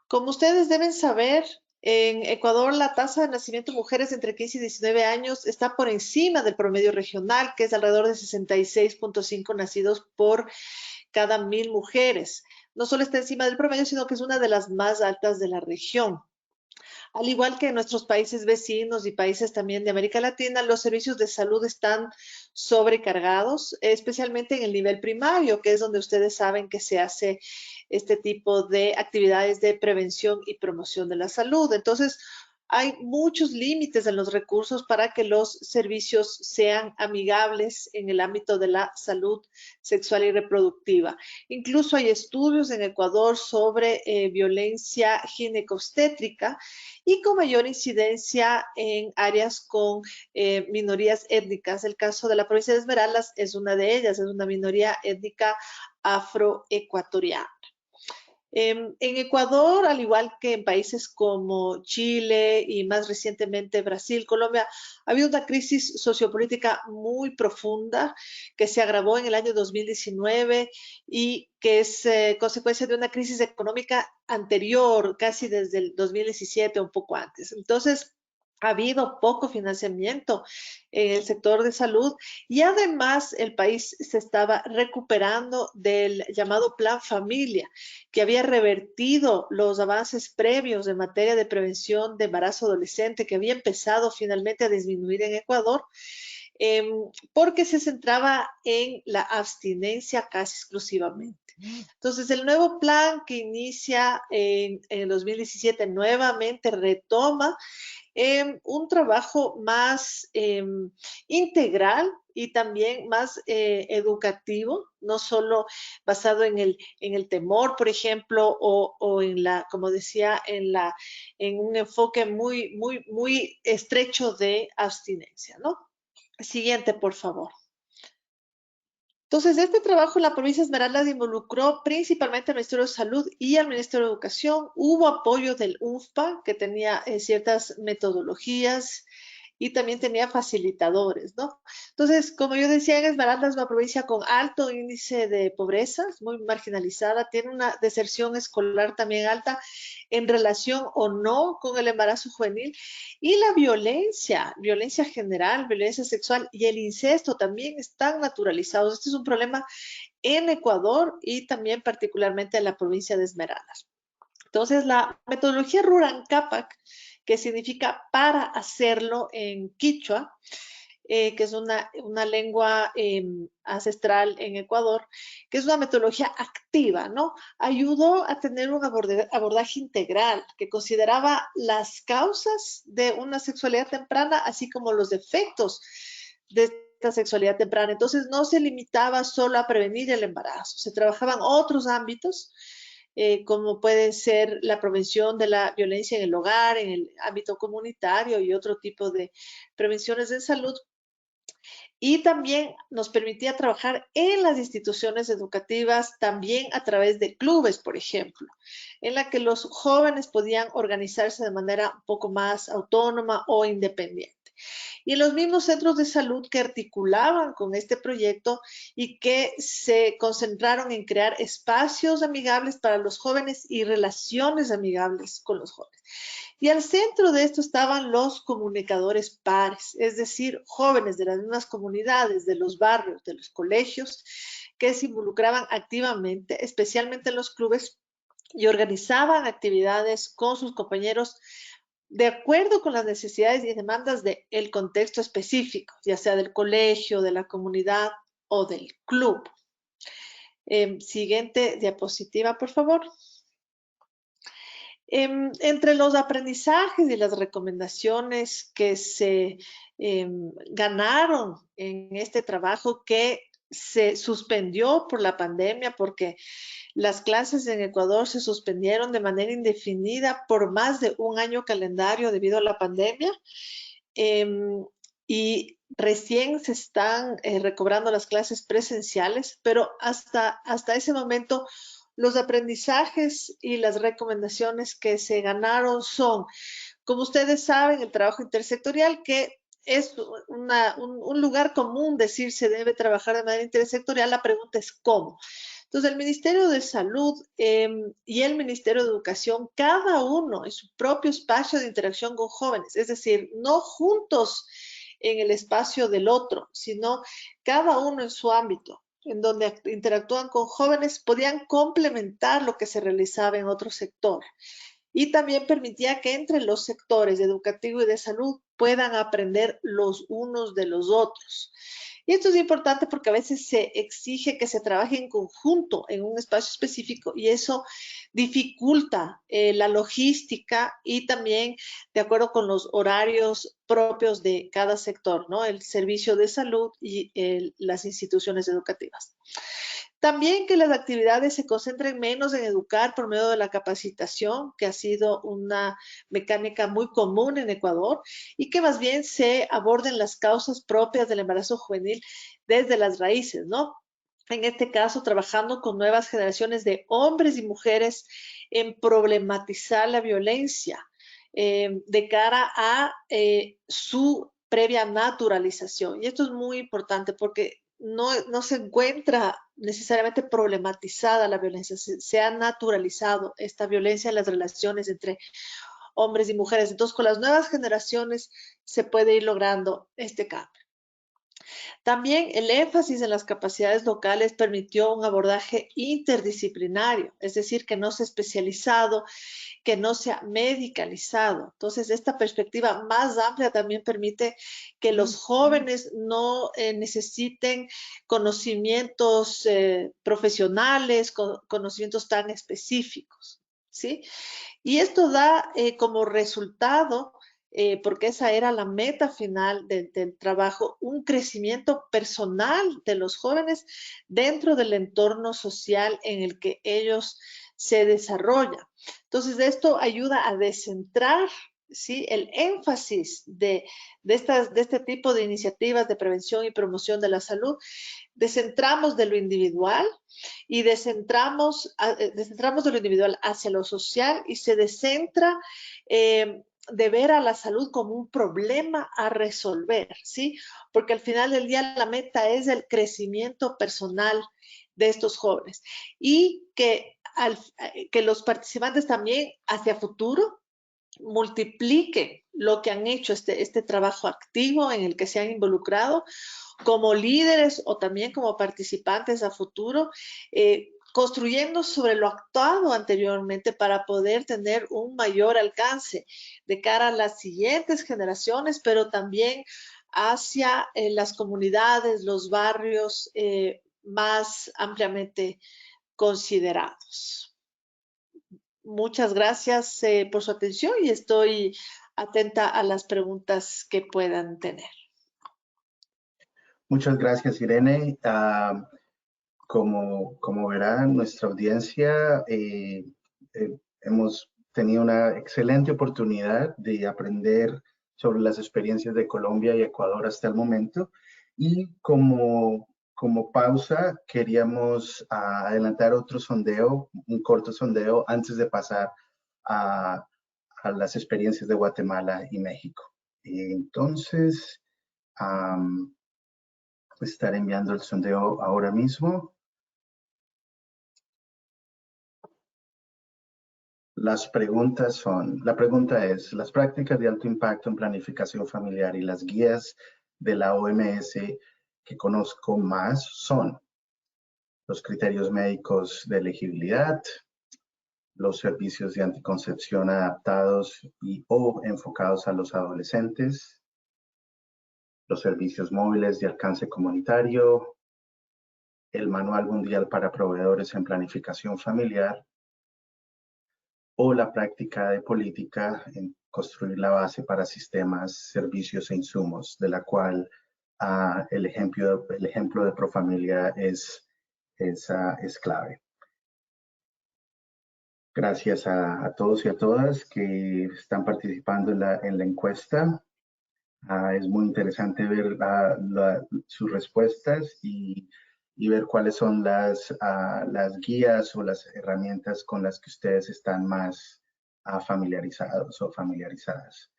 Como ustedes deben saber, en Ecuador la tasa de nacimiento de mujeres entre 15 y 19 años está por encima del promedio regional, que es alrededor de 66.5 nacidos por cada 1000 mujeres. No solo está encima del promedio, sino que es una de las más altas de la región. Al igual que en nuestros países vecinos y países también de América Latina, los servicios de salud están sobrecargados, especialmente en el nivel primario, que es donde ustedes saben que se hace este tipo de actividades de prevención y promoción de la salud. Entonces, hay muchos límites en los recursos para que los servicios sean amigables en el ámbito de la salud sexual y reproductiva. Incluso hay estudios en Ecuador sobre violencia ginecobstétrica y con mayor incidencia en áreas con minorías étnicas. El caso de la provincia de Esmeraldas es una de ellas, es una minoría étnica afroecuatoriana. En Ecuador, al igual que en países como Chile y más recientemente Brasil, Colombia, ha habido una crisis sociopolítica muy profunda que se agravó en el año 2019 y que es consecuencia de una crisis económica anterior, casi desde el 2017, un poco antes. Entonces, ha habido poco financiamiento en el sector de salud y además el país se estaba recuperando del llamado Plan Familia, que había revertido los avances previos en materia de prevención de embarazo adolescente, que había empezado finalmente a disminuir en Ecuador, porque se centraba en la abstinencia casi exclusivamente. Entonces, el nuevo plan que inicia en el 2017 nuevamente retoma un trabajo más integral y también más educativo, no solo basado en el temor, por ejemplo, o en la, como decía, en un enfoque muy estrecho de abstinencia, ¿no? Siguiente, por favor. Entonces, este trabajo en la provincia de Esmeraldas involucró principalmente al Ministerio de Salud y al Ministerio de Educación. Hubo apoyo del UNFPA, que tenía ciertas metodologías y también tenía facilitadores, ¿no? Entonces, como yo decía, en Esmeraldas es una provincia con alto índice de pobreza, muy marginalizada, tiene una deserción escolar también alta en relación o no con el embarazo juvenil y la violencia general, violencia sexual y el incesto también están naturalizados. Este es un problema en Ecuador y también particularmente en la provincia de Esmeraldas. Entonces, la metodología Rurancapac, que significa para hacerlo en quichua, que es una lengua ancestral en Ecuador, que es una metodología activa, ¿no? Ayudó a tener un abordaje integral que consideraba las causas de una sexualidad temprana, así como los efectos de esta sexualidad temprana. Entonces, no se limitaba solo a prevenir el embarazo, se trabajaban otros ámbitos, como puede ser la prevención de la violencia en el hogar, en el ámbito comunitario y otro tipo de prevenciones de salud. Y también nos permitía trabajar en las instituciones educativas, también a través de clubes, por ejemplo, en la que los jóvenes podían organizarse de manera un poco más autónoma o independiente. Y en los mismos centros de salud que articulaban con este proyecto y que se concentraron en crear espacios amigables para los jóvenes y relaciones amigables con los jóvenes. Y al centro de esto estaban los comunicadores pares, es decir, jóvenes de las mismas comunidades, de los barrios, de los colegios, que se involucraban activamente, especialmente en los clubes, y organizaban actividades con sus compañeros de acuerdo con las necesidades y demandas del contexto específico, ya sea del colegio, de la comunidad o del club. Siguiente diapositiva, por favor. Entre los aprendizajes y las recomendaciones que se ganaron en este trabajo, que se suspendió por la pandemia, porque las clases en Ecuador se suspendieron de manera indefinida por más de un año calendario debido a la pandemia, y recién se están recobrando las clases presenciales, pero hasta ese momento los aprendizajes y las recomendaciones que se ganaron son, como ustedes saben, el trabajo intersectorial, que es un lugar común decir se debe trabajar de manera intersectorial. La pregunta es cómo. Entonces, el Ministerio de Salud y el Ministerio de Educación, cada uno en su propio espacio de interacción con jóvenes, es decir, no juntos en el espacio del otro, sino cada uno en su ámbito, en donde interactúan con jóvenes, podían complementar lo que se realizaba en otro sector. Y también permitía que entre los sectores educativo y de salud puedan aprender los unos de los otros. Y esto es importante porque a veces se exige que se trabaje en conjunto en un espacio específico y eso dificulta la logística y también de acuerdo con los horarios propios de cada sector, ¿no? El servicio de salud y las instituciones educativas. También que las actividades se concentren menos en educar por medio de la capacitación, que ha sido una mecánica muy común en Ecuador, y que más bien se aborden las causas propias del embarazo juvenil desde las raíces, ¿no? en este caso trabajando con nuevas generaciones de hombres y mujeres en problematizar la violencia de cara a su previa naturalización. Y esto es muy importante porque no se encuentra necesariamente problematizada la violencia, se ha naturalizado esta violencia en las relaciones entre hombres y mujeres. Entonces, con las nuevas generaciones se puede ir logrando este cambio. También el énfasis en las capacidades locales permitió un abordaje interdisciplinario, es decir, que no sea especializado, que no sea medicalizado. Entonces, esta perspectiva más amplia también permite que los jóvenes no necesiten conocimientos profesionales, conocimientos tan específicos, ¿sí? Y esto da como resultado, porque esa era la meta final del trabajo, un crecimiento personal de los jóvenes dentro del entorno social en el que ellos se desarrollan. Entonces, esto ayuda a descentrar, ¿sí?, el énfasis de este tipo de iniciativas de prevención y promoción de la salud. Descentramos de lo individual y descentramos de lo individual hacia lo social y se descentra de ver a la salud como un problema a resolver, ¿sí? Porque al final del día la meta es el crecimiento personal de estos jóvenes y que los participantes también hacia futuro multipliquen lo que han hecho, este trabajo activo en el que se han involucrado como líderes o también como participantes a futuro, construyendo sobre lo actuado anteriormente para poder tener un mayor alcance de cara a las siguientes generaciones, pero también hacia las comunidades, los barrios más ampliamente considerados. Muchas gracias por su atención y estoy atenta a las preguntas que puedan tener. Muchas gracias, Irene. Como verán, nuestra audiencia hemos tenido una excelente oportunidad de aprender sobre las experiencias de Colombia y Ecuador hasta el momento. Y como pausa, queríamos adelantar otro sondeo, un corto sondeo, antes de pasar a las experiencias de Guatemala y México. Entonces, estar enviando el sondeo ahora mismo. La pregunta es, las prácticas de alto impacto en planificación familiar y las guías de la OMS que conozco más son los criterios médicos de elegibilidad, los servicios de anticoncepción adaptados y o enfocados a los adolescentes, los servicios móviles de alcance comunitario, el Manual Mundial para Proveedores en Planificación Familiar, o la práctica de política en construir la base para sistemas, servicios e insumos, de la cual el ejemplo de Profamilia es clave. Gracias a todos y a todas que están participando en la encuesta. Es muy interesante ver sus respuestas y ver cuáles son las guías o las herramientas con las que ustedes están más familiarizados o familiarizadas.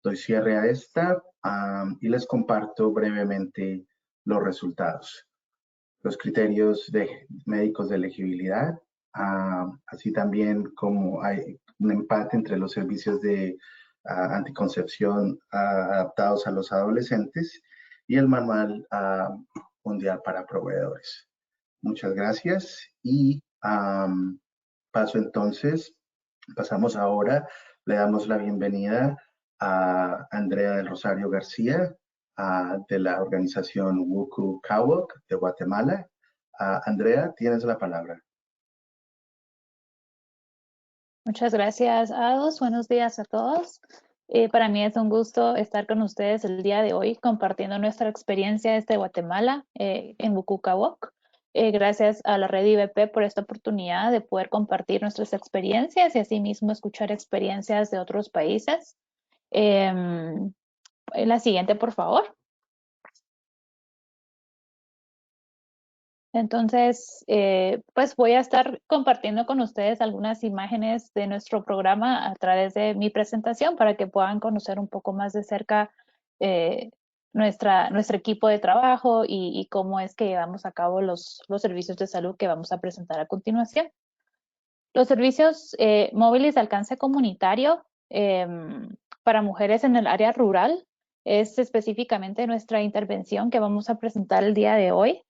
Doy cierre a esta y les comparto brevemente los resultados. Los criterios médicos de elegibilidad, así también como hay un empate entre los servicios de anticoncepción adaptados a los adolescentes y el Manual Mundial para Proveedores. Muchas gracias y pasamos ahora, le damos la bienvenida a Andrea del Rosario García de la organización Wuku Kawok de Guatemala. Andrea, tienes la palabra. Muchas gracias, Ados. Buenos días a todos. Para mí es un gusto estar con ustedes el día de hoy compartiendo nuestra experiencia desde Guatemala en Wuku Kawok. Gracias a la red IBP por esta oportunidad de poder compartir nuestras experiencias y asimismo escuchar experiencias de otros países. La siguiente, por favor. Entonces, pues voy a estar compartiendo con ustedes algunas imágenes de nuestro programa a través de mi presentación para que puedan conocer un poco más de cerca nuestro equipo de trabajo y cómo es que llevamos a cabo los servicios de salud que vamos a presentar a continuación. Los servicios móviles de alcance comunitario para mujeres en el área rural es específicamente nuestra intervención que vamos a presentar el día de hoy.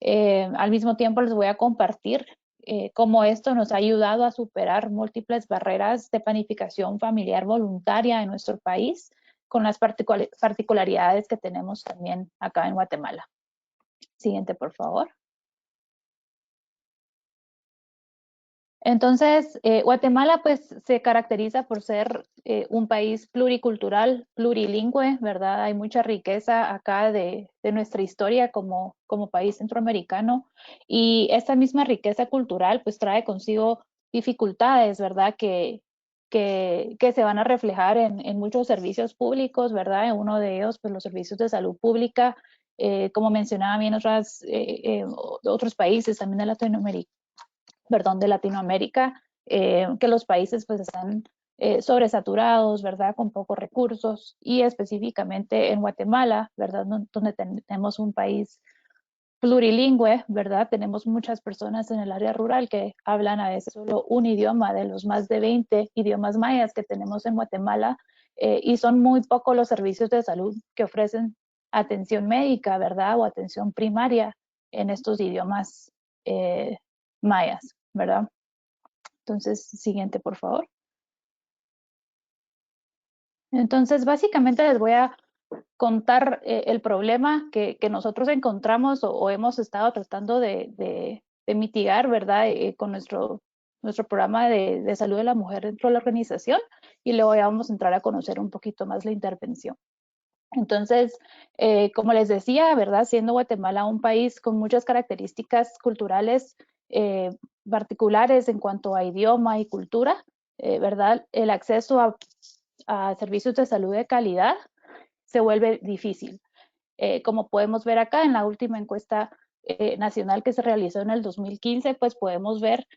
Al mismo tiempo les voy a compartir cómo esto nos ha ayudado a superar múltiples barreras de planificación familiar voluntaria en nuestro país con las particularidades que tenemos también acá en Guatemala. Siguiente, por favor. Entonces, Guatemala pues se caracteriza por ser un país pluricultural, plurilingüe, ¿verdad? Hay mucha riqueza acá de nuestra historia como país centroamericano y esta misma riqueza cultural pues trae consigo dificultades, ¿verdad? Que se van a reflejar en muchos servicios públicos, ¿verdad? En uno de ellos pues los servicios de salud pública, como mencionaba bien otros países también de Latinoamérica, que los países pues están sobresaturados, ¿verdad? Con pocos recursos y específicamente en Guatemala, ¿verdad? Donde tenemos un país plurilingüe, ¿verdad? Tenemos muchas personas en el área rural que hablan a veces solo un idioma de los más de 20 idiomas mayas que tenemos en Guatemala y son muy pocos los servicios de salud que ofrecen atención médica, ¿verdad? O atención primaria en estos idiomas mayas, ¿verdad? Entonces, siguiente, por favor. Entonces, básicamente les voy a contar el problema que nosotros encontramos o hemos estado tratando de mitigar, ¿verdad? Con nuestro programa de salud de la mujer dentro de la organización y luego ya vamos a entrar a conocer un poquito más la intervención. Entonces, como les decía, ¿verdad? Siendo Guatemala un país con muchas características culturales particulares en cuanto a idioma y cultura, ¿verdad? El acceso a servicios de salud de calidad se vuelve difícil. Como podemos ver acá en la última encuesta nacional que se realizó en el 2015, pues podemos ver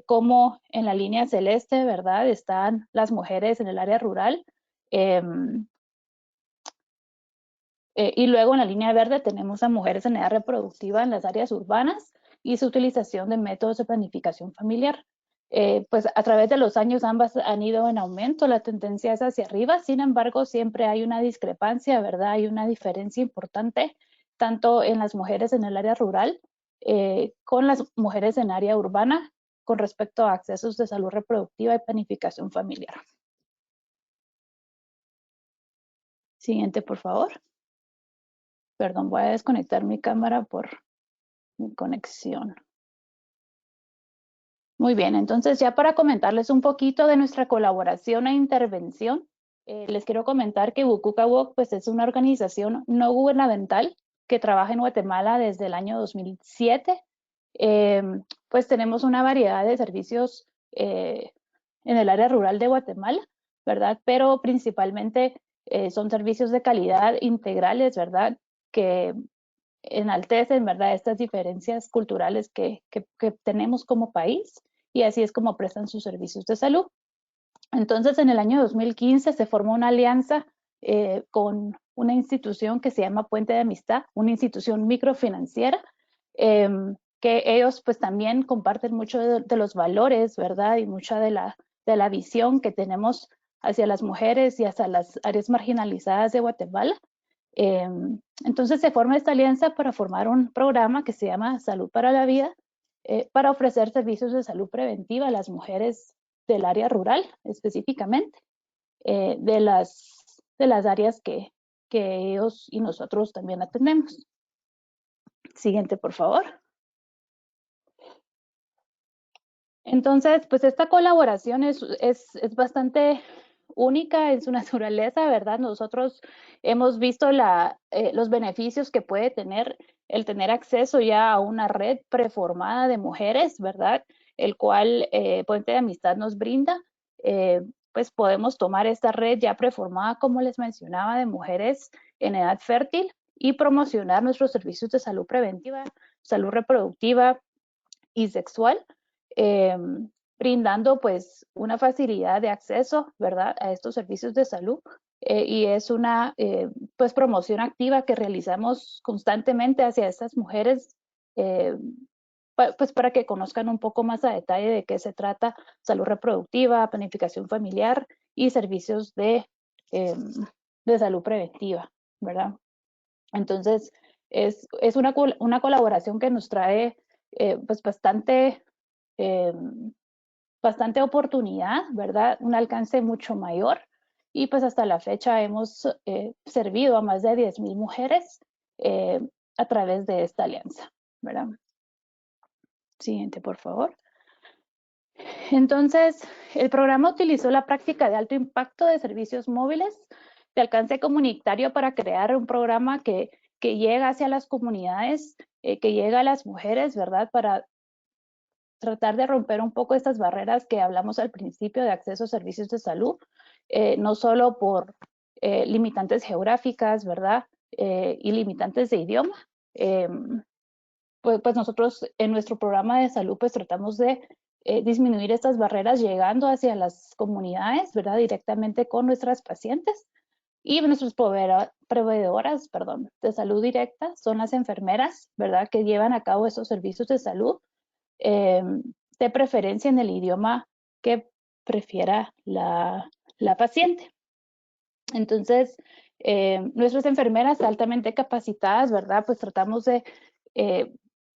cómo en la línea celeste, ¿verdad? Están las mujeres en el área rural. Y luego en la línea verde tenemos a mujeres en edad reproductiva en las áreas urbanas y su utilización de métodos de planificación familiar. Pues a través de los años ambas han ido en aumento, la tendencia es hacia arriba, sin embargo siempre hay una discrepancia, ¿verdad? Hay una diferencia importante tanto en las mujeres en el área rural con las mujeres en área urbana con respecto a accesos de salud reproductiva y planificación familiar. Siguiente, por favor. Perdón, voy a desconectar mi cámara por mi conexión. Muy bien, entonces ya para comentarles un poquito de nuestra colaboración e intervención, les quiero comentar que WCUCAWOC pues, es una organización no gubernamental que trabaja en Guatemala desde el año 2007. Pues tenemos una variedad de servicios en el área rural de Guatemala, ¿verdad? Pero principalmente son servicios de calidad integrales, ¿verdad? Que enaltecen, ¿verdad? Estas diferencias culturales que tenemos como país y así es como prestan sus servicios de salud. Entonces, en el año 2015 se formó una alianza con una institución que se llama Puente de Amistad, una institución microfinanciera, que ellos pues también comparten mucho de los valores, ¿verdad? Y mucha de la visión que tenemos hacia las mujeres y hacia las áreas marginalizadas de Guatemala. Entonces se forma esta alianza para formar un programa que se llama Salud para la Vida, para ofrecer servicios de salud preventiva a las mujeres del área rural específicamente, de las áreas que ellos y nosotros también atendemos. Siguiente, por favor. Entonces, pues esta colaboración es bastante única en su naturaleza, ¿verdad? Nosotros hemos visto los beneficios que puede tener el tener acceso ya a una red preformada de mujeres, ¿verdad? El cual Puente de Amistad nos brinda. Pues podemos tomar esta red ya preformada, como les mencionaba, de mujeres en edad fértil y promocionar nuestros servicios de salud preventiva salud reproductiva y sexual, brindando pues una facilidad de acceso, ¿verdad?, a estos servicios de salud. Y es una pues promoción activa que realizamos constantemente hacia estas mujeres, pues para que conozcan un poco más a detalle de qué se trata salud reproductiva, planificación familiar y servicios de salud preventiva, ¿verdad? Entonces, es una colaboración que nos trae pues bastante oportunidad, ¿verdad? Un alcance mucho mayor. Y pues hasta la fecha hemos servido a más de 10,000 mujeres a través de esta alianza, ¿verdad? Siguiente, por favor. Entonces, el programa utilizó la práctica de alto impacto de servicios móviles de alcance comunitario para crear un programa que llega hacia las comunidades, que llega a las mujeres, ¿verdad? Para tratar de romper un poco estas barreras que hablamos al principio de acceso a servicios de salud, no solo por limitantes geográficas, ¿verdad? Y limitantes de idioma. Pues nosotros en nuestro programa de salud pues tratamos de disminuir estas barreras llegando hacia las comunidades, ¿verdad? Directamente con nuestras pacientes. Y nuestras proveedoras, de salud directa son las enfermeras, ¿verdad? Que llevan a cabo esos servicios de salud, de preferencia en el idioma que prefiera la paciente. Entonces, nuestras enfermeras altamente capacitadas, ¿verdad? Pues tratamos de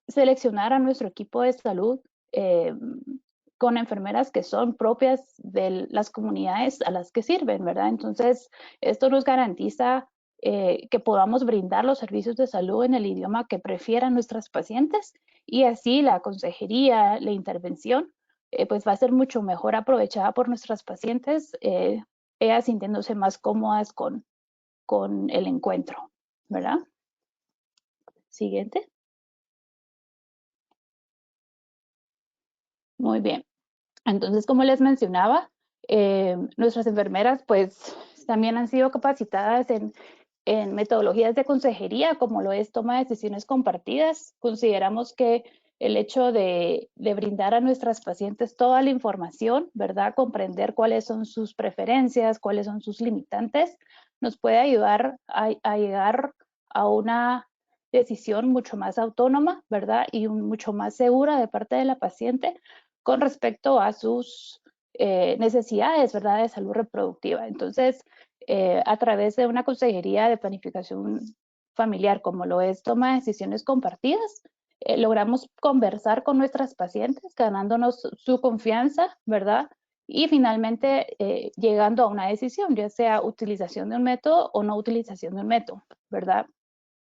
seleccionar a nuestro equipo de salud con enfermeras que son propias de las comunidades a las que sirven, ¿verdad? Entonces, esto nos garantiza que podamos brindar los servicios de salud en el idioma que prefieran nuestras pacientes, y así la consejería, la intervención, pues va a ser mucho mejor aprovechada por nuestras pacientes, ellas sintiéndose más cómodas con el encuentro, ¿verdad? Siguiente. Muy bien. Entonces, como les mencionaba, nuestras enfermeras pues también han sido capacitadas en metodologías de consejería, como lo es toma de decisiones compartidas. Consideramos que el hecho de brindar a nuestras pacientes toda la información, ¿verdad? Comprender cuáles son sus preferencias, cuáles son sus limitantes, nos puede ayudar a llegar a una decisión mucho más autónoma, ¿verdad? Y mucho más segura de parte de la paciente con respecto a sus necesidades, ¿verdad? De salud reproductiva. Entonces, a través de una consejería de planificación familiar, como lo es toma de decisiones compartidas, logramos conversar con nuestras pacientes, ganándonos su confianza, ¿verdad? Y finalmente llegando a una decisión, ya sea utilización de un método o no utilización de un método, ¿verdad?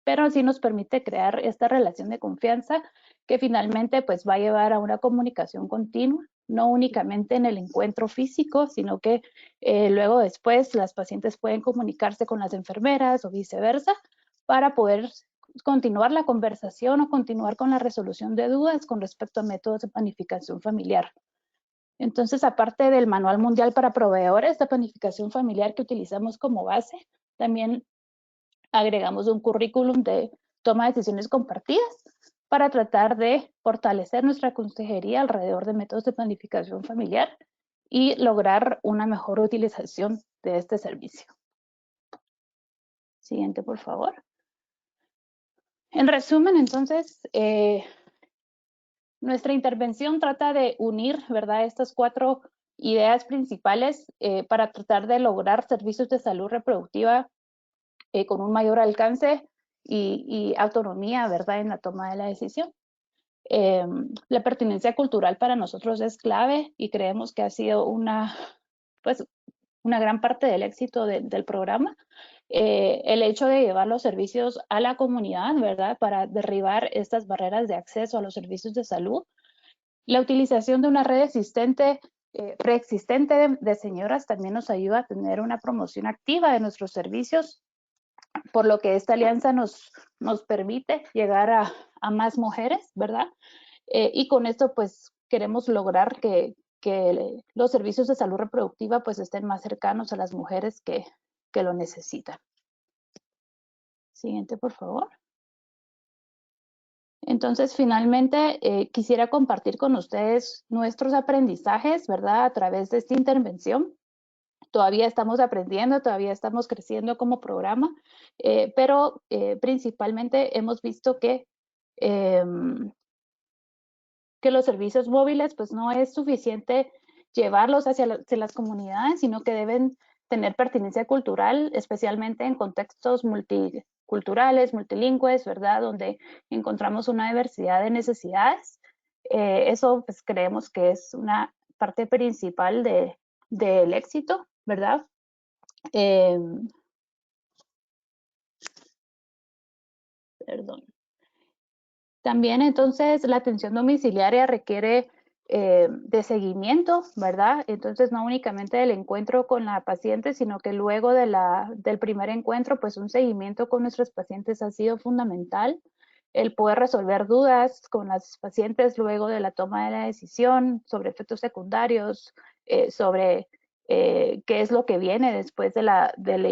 Pero sí nos permite crear esta relación de confianza que finalmente pues va a llevar a una comunicación continua, no únicamente en el encuentro físico, sino que luego después las pacientes pueden comunicarse con las enfermeras o viceversa para poder continuar la conversación o continuar con la resolución de dudas con respecto a métodos de planificación familiar. Entonces, aparte del Manual Mundial para Proveedores de Planificación Familiar que utilizamos como base, también agregamos un currículum de toma de decisiones compartidas para tratar de fortalecer nuestra consejería alrededor de métodos de planificación familiar y lograr una mejor utilización de este servicio. Siguiente, por favor. En resumen, entonces, nuestra intervención trata de unir, ¿verdad?, estas 4 ideas principales para tratar de lograr servicios de salud reproductiva con un mayor alcance y autonomía, ¿verdad?, en la toma de la decisión. La pertinencia cultural para nosotros es clave y creemos que ha sido una gran parte del éxito del programa. El hecho de llevar los servicios a la comunidad, ¿verdad?, para derribar estas barreras de acceso a los servicios de salud. La utilización de una red preexistente de señoras también nos ayuda a tener una promoción activa de nuestros servicios, por lo que esta alianza nos permite llegar a más mujeres, ¿verdad? Y con esto pues queremos lograr que los servicios de salud reproductiva pues estén más cercanos a las mujeres que lo necesitan. Siguiente, por favor. Entonces, finalmente, quisiera compartir con ustedes nuestros aprendizajes, ¿verdad? A través de esta intervención. Todavía estamos aprendiendo, todavía estamos creciendo como programa, pero principalmente hemos visto que los servicios móviles, pues no es suficiente llevarlos hacia las comunidades, sino que deben tener pertinencia cultural, especialmente en contextos multiculturales, multilingües, ¿verdad? Donde encontramos una diversidad de necesidades. Eso pues creemos que es una parte principal del éxito, ¿verdad? Perdón. También entonces la atención domiciliaria requiere de seguimiento, ¿verdad? Entonces no únicamente del encuentro con la paciente, sino que luego del primer encuentro, pues un seguimiento con nuestros pacientes ha sido fundamental. El poder resolver dudas con las pacientes luego de la toma de la decisión sobre efectos secundarios, sobre qué es lo que viene después de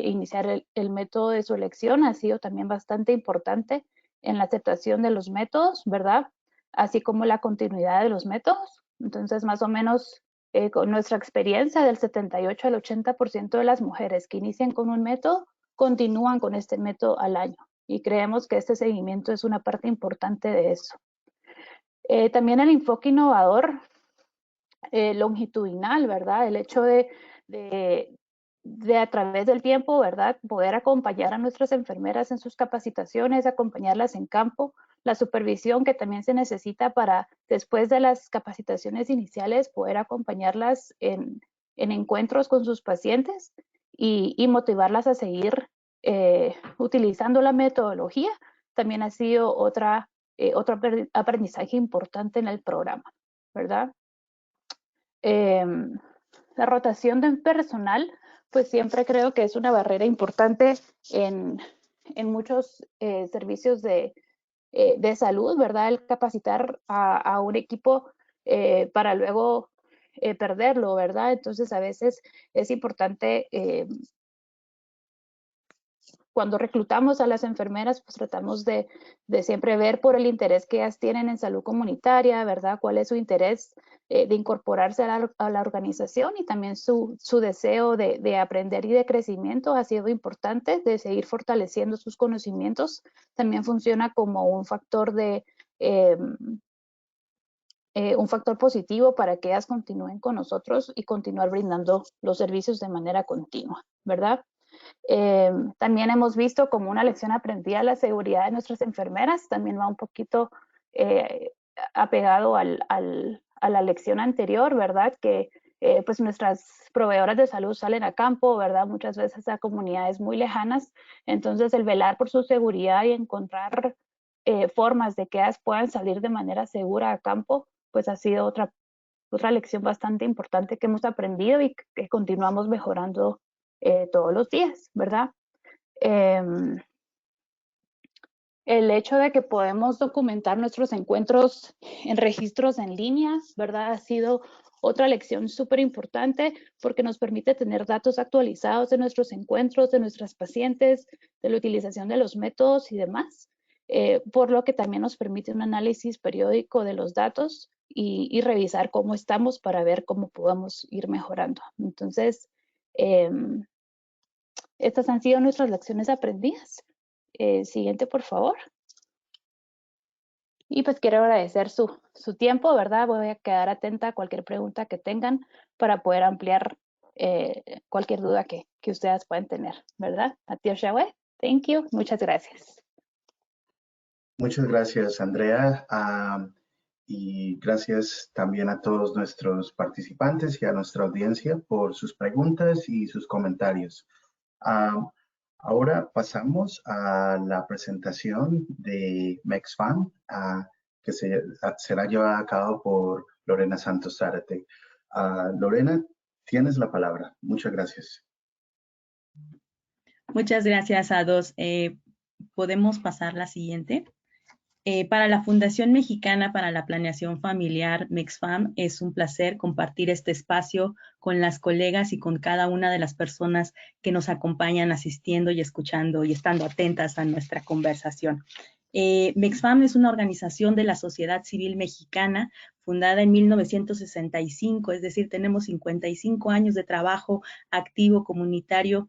iniciar el método de su elección ha sido también bastante importante en la aceptación de los métodos, ¿verdad? Así como la continuidad de los métodos. Entonces, más o menos, con nuestra experiencia, del 78 al 80% de las mujeres que inician con un método continúan con este método al año. Y creemos que este seguimiento es una parte importante de eso. También el enfoque innovador longitudinal, ¿verdad? El hecho de a través del tiempo, ¿verdad? Poder acompañar a nuestras enfermeras en sus capacitaciones, acompañarlas en campo, la supervisión que también se necesita para, después de las capacitaciones iniciales, poder acompañarlas en encuentros con sus pacientes y motivarlas a seguir utilizando la metodología, también ha sido otro aprendizaje importante en el programa, ¿verdad? La rotación de personal, pues siempre creo que es una barrera importante en muchos servicios de salud, ¿verdad? El capacitar a un equipo para luego perderlo, ¿verdad? Entonces, a veces es importante cuando reclutamos a las enfermeras, pues tratamos de siempre ver por el interés que ellas tienen en salud comunitaria, ¿verdad? Cuál es su interés de incorporarse a la organización y también su deseo de aprender y de crecimiento ha sido importante, de seguir fortaleciendo sus conocimientos. También funciona como un factor un factor positivo para que ellas continúen con nosotros y continuar brindando los servicios de manera continua, ¿verdad? También hemos visto como una lección aprendida la seguridad de nuestras enfermeras, también va un poquito apegado a la lección anterior, ¿verdad? Que pues nuestras proveedoras de salud salen a campo, ¿verdad? Muchas veces a comunidades muy lejanas, entonces el velar por su seguridad y encontrar formas de que ellas puedan salir de manera segura a campo, pues ha sido otra lección bastante importante que hemos aprendido y que continuamos mejorando todos los días, ¿verdad? El hecho de que podemos documentar nuestros encuentros en registros en línea, ¿verdad? Ha sido otra lección súper importante porque nos permite tener datos actualizados de nuestros encuentros, de nuestras pacientes, de la utilización de los métodos y demás, por lo que también nos permite un análisis periódico de los datos y revisar cómo estamos para ver cómo podemos ir mejorando. Entonces, estas han sido nuestras lecciones aprendidas. Siguiente, por favor. Y pues quiero agradecer su tiempo, ¿verdad? Voy a quedar atenta a cualquier pregunta que tengan para poder ampliar cualquier duda que ustedes puedan tener, ¿verdad? Atios Yahweh, thank you. Muchas gracias. Muchas gracias, Andrea. Y gracias también a todos nuestros participantes y a nuestra audiencia por sus preguntas y sus comentarios. Ahora pasamos a la presentación de MEXFAM, que será llevada a cabo por Lorena Santos Zárate. Lorena, tienes la palabra. Muchas gracias. Muchas gracias a todos. ¿Podemos pasar la siguiente? Para la Fundación Mexicana para la Planeación Familiar, MEXFAM, es un placer compartir este espacio con las colegas y con cada una de las personas que nos acompañan asistiendo y escuchando y estando atentas a nuestra conversación. MexFam es una organización de la sociedad civil mexicana fundada en 1965, es decir, tenemos 55 años de trabajo activo comunitario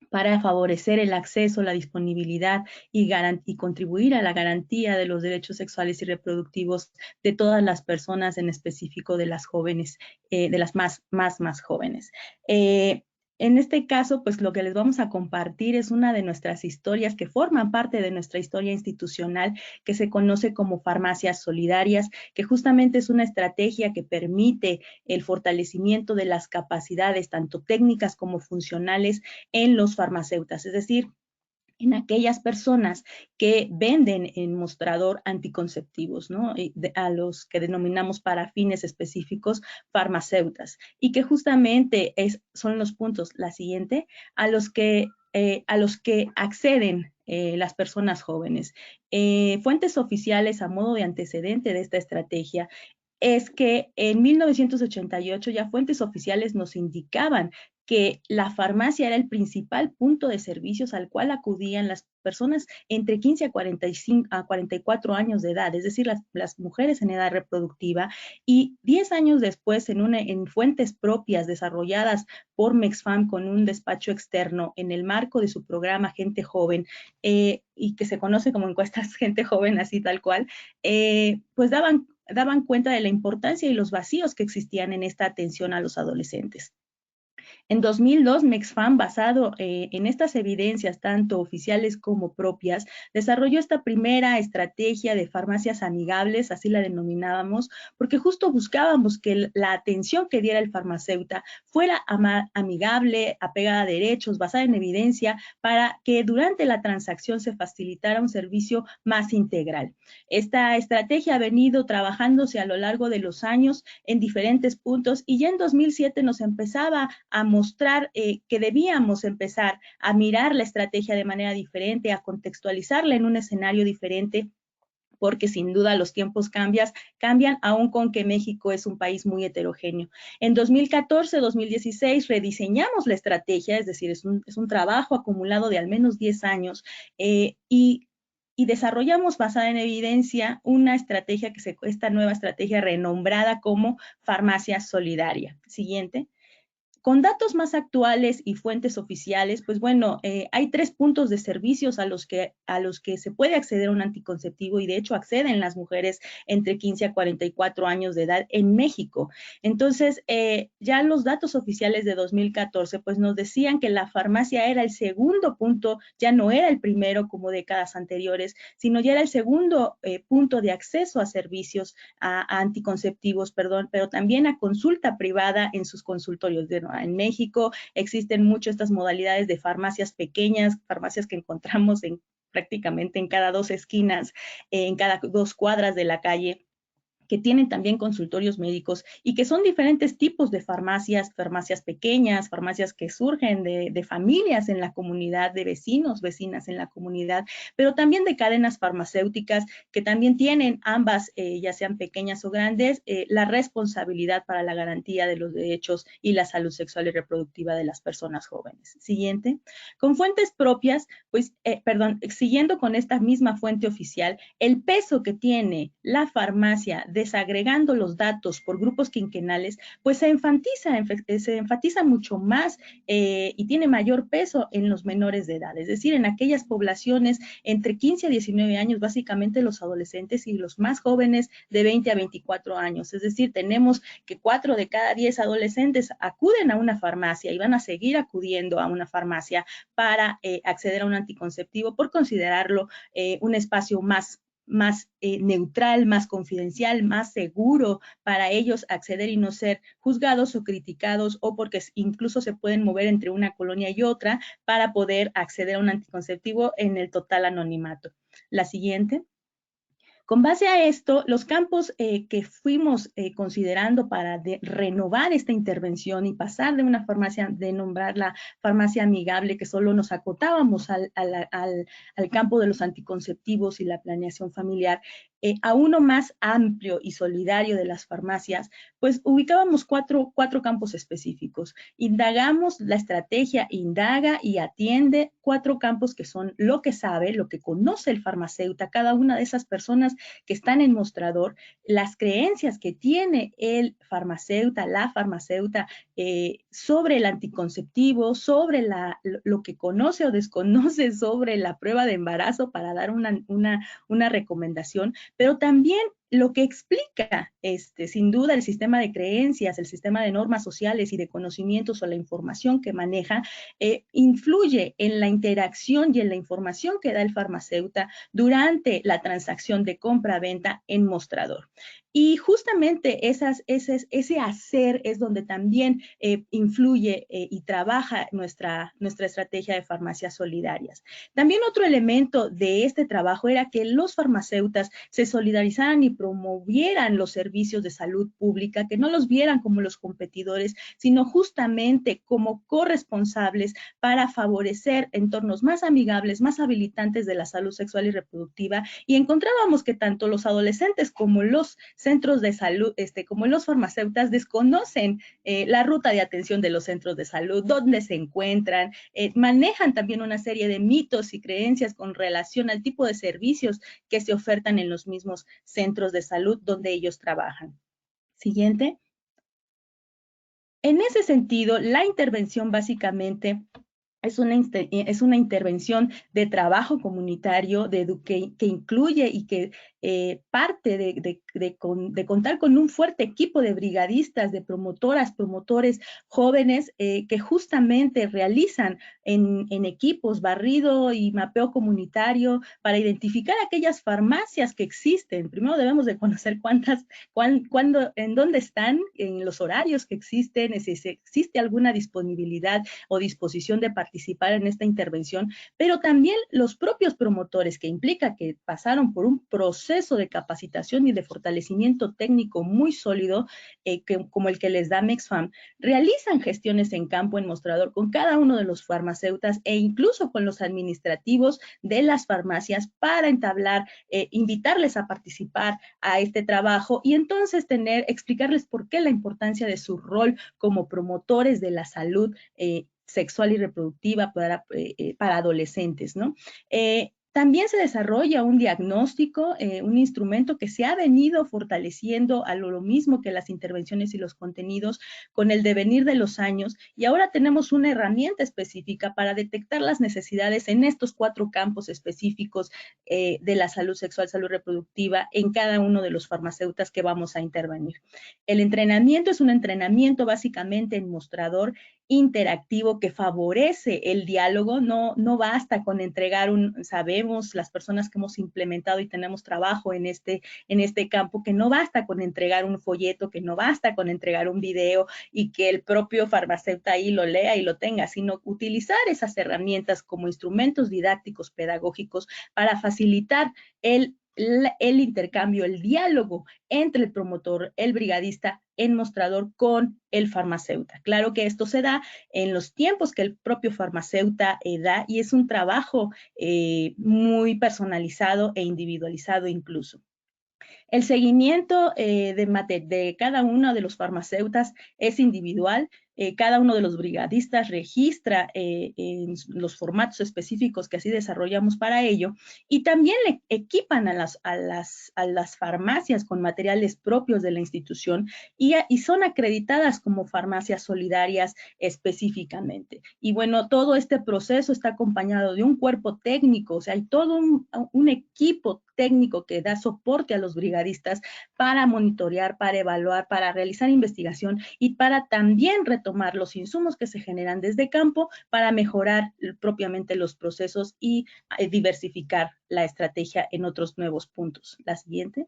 para favorecer el acceso, la disponibilidad y contribuir a la garantía de los derechos sexuales y reproductivos de todas las personas, en específico de las jóvenes, de las más jóvenes. En este caso, pues lo que les vamos a compartir es una de nuestras historias que forman parte de nuestra historia institucional, que se conoce como farmacias solidarias, que justamente es una estrategia que permite el fortalecimiento de las capacidades, tanto técnicas como funcionales, en los farmacéuticos, es decir, en aquellas personas que venden en mostrador anticonceptivos, ¿no? A los que denominamos para fines específicos farmacéuticas, y que justamente son los puntos, la siguiente, a los que acceden las personas jóvenes. Fuentes oficiales a modo de antecedente de esta estrategia es que en 1988 ya fuentes oficiales nos indicaban que la farmacia era el principal punto de servicios al cual acudían las personas entre 15 a 44 años de edad, es decir, las mujeres en edad reproductiva, y 10 años después en fuentes propias desarrolladas por MexFam con un despacho externo en el marco de su programa Gente Joven, y que se conoce como encuestas Gente Joven, así tal cual, pues daban cuenta de la importancia y los vacíos que existían en esta atención a los adolescentes. En 2002, MexFam, basado en estas evidencias, tanto oficiales como propias, desarrolló esta primera estrategia de farmacias amigables, así la denominábamos, porque justo buscábamos que la atención que diera el farmacéutico fuera amigable, apegada a derechos, basada en evidencia, para que durante la transacción se facilitara un servicio más integral. Esta estrategia ha venido trabajándose a lo largo de los años en diferentes puntos, y ya en 2007 nos empezaba a mostrar que debíamos empezar a mirar la estrategia de manera diferente, a contextualizarla en un escenario diferente, porque sin duda los tiempos cambian, aún con que México es un país muy heterogéneo. En 2014-2016 rediseñamos la estrategia, es decir, es un trabajo acumulado de al menos 10 años, y desarrollamos, basada en evidencia, una estrategia esta nueva estrategia renombrada como Farmacia Solidaria. Siguiente. Con datos más actuales y fuentes oficiales, pues bueno, hay 3 puntos de servicios a los que se puede acceder a un anticonceptivo, y de hecho acceden las mujeres entre 15 a 44 años de edad en México. Entonces, ya los datos oficiales de 2014 pues nos decían que la farmacia era el segundo punto, ya no era el primero como décadas anteriores, sino ya era el segundo punto de acceso a servicios, a anticonceptivos, perdón, pero también a consulta privada en sus consultorios. En México existen mucho estas modalidades de farmacias pequeñas, farmacias que encontramos prácticamente en cada 2 esquinas, en cada 2 cuadras de la calle, que tienen también consultorios médicos, y que son diferentes tipos de farmacias pequeñas, farmacias que surgen de familias en la comunidad, de vecinas en la comunidad, pero también de cadenas farmacéuticas que también tienen ambas, ya sean pequeñas o grandes, la responsabilidad para la garantía de los derechos y la salud sexual y reproductiva de las personas jóvenes. Siguiente. Con fuentes propias, pues, siguiendo con esta misma fuente oficial, el peso que tiene la farmacia desagregando los datos por grupos quinquenales, pues se enfatiza mucho más y tiene mayor peso en los menores de edad, es decir, en aquellas poblaciones entre 15 a 19 años, básicamente los adolescentes, y los más jóvenes de 20 a 24 años. Es decir, tenemos que 4 de cada 10 adolescentes acuden a una farmacia y van a seguir acudiendo a una farmacia para acceder a un anticonceptivo, por considerarlo un espacio más neutral, más confidencial, más seguro para ellos acceder y no ser juzgados o criticados, o porque incluso se pueden mover entre una colonia y otra para poder acceder a un anticonceptivo en el total anonimato. La siguiente. Con base a esto, los campos que fuimos considerando para renovar esta intervención y pasar de una farmacia, de nombrarla farmacia amigable, que solo nos acotábamos al campo de los anticonceptivos y la planeación familiar, a uno más amplio y solidario de las farmacias, pues ubicábamos cuatro campos específicos. Indagamos, la estrategia indaga y atiende 4 campos que son lo que sabe, lo que conoce el farmacéutico, cada una de esas personas que están en mostrador, las creencias que tiene el farmacéutico, la farmacéutica sobre el anticonceptivo, sobre lo que conoce o desconoce sobre la prueba de embarazo para dar una recomendación, pero también lo que explica, sin duda, el sistema de creencias, el sistema de normas sociales y de conocimientos o la información que maneja, influye en la interacción y en la información que da el farmacéutico durante la transacción de compra-venta en mostrador. Y justamente ese hacer es donde también influye y trabaja nuestra estrategia de farmacias solidarias. También otro elemento de este trabajo era que los farmacéuticos se solidarizaran y promovieran los servicios de salud pública, que no los vieran como los competidores, sino justamente como corresponsables para favorecer entornos más amigables, más habilitantes de la salud sexual y reproductiva. Y encontrábamos que tanto los adolescentes como los centros de salud, como los farmacéuticos, desconocen la ruta de atención de los centros de salud, dónde se encuentran, manejan también una serie de mitos y creencias con relación al tipo de servicios que se ofertan en los mismos centros de salud donde ellos trabajan. Siguiente. En ese sentido, la intervención básicamente es una intervención de trabajo comunitario que incluye y que parte de contar con un fuerte equipo de brigadistas, de promotoras, promotores jóvenes que justamente realizan en equipos barrido y mapeo comunitario para identificar aquellas farmacias que existen. Primero debemos de conocer en dónde están, en los horarios que existen, si existe alguna disponibilidad o disposición de participar en esta intervención, pero también los propios promotores, que implica que pasaron por un proceso de capacitación y de fortalecimiento técnico muy sólido, como el que les da MexFam, realizan gestiones en campo, en mostrador, con cada uno de los farmacéuticos e incluso con los administrativos de las farmacias para entablar, invitarles a participar a este trabajo y entonces explicarles por qué la importancia de su rol como promotores de la salud sexual y reproductiva para adolescentes, ¿no? También se desarrolla un diagnóstico, un instrumento que se ha venido fortaleciendo a lo mismo que las intervenciones y los contenidos con el devenir de los años, y ahora tenemos una herramienta específica para detectar las necesidades en estos 4 campos específicos de la salud sexual, salud reproductiva en cada uno de los farmacéuticos que vamos a intervenir. El entrenamiento es un entrenamiento básicamente en mostrador interactivo que favorece el diálogo, no basta con entregar sabemos las personas que hemos implementado y tenemos trabajo en este campo, que no basta con entregar un folleto, que no basta con entregar un video y que el propio farmacéutico ahí lo lea y lo tenga, sino utilizar esas herramientas como instrumentos didácticos pedagógicos para facilitar el intercambio, el diálogo entre el promotor, el brigadista en mostrador con el farmacéutico. Claro que esto se da en los tiempos que el propio farmacéutico da y es un trabajo muy personalizado e individualizado incluso. El seguimiento de cada uno de los farmacéuticos es individual. Cada uno de los brigadistas registra en los formatos específicos que así desarrollamos para ello y también le equipan a las farmacias con materiales propios de la institución y son acreditadas como farmacias solidarias específicamente. Y bueno, todo este proceso está acompañado de un cuerpo técnico, o sea, hay todo un equipo técnico que da soporte a los brigadistas para monitorear, para evaluar, para realizar investigación y para también retomar los insumos que se generan desde campo para mejorar propiamente los procesos y diversificar la estrategia en otros nuevos puntos. La siguiente.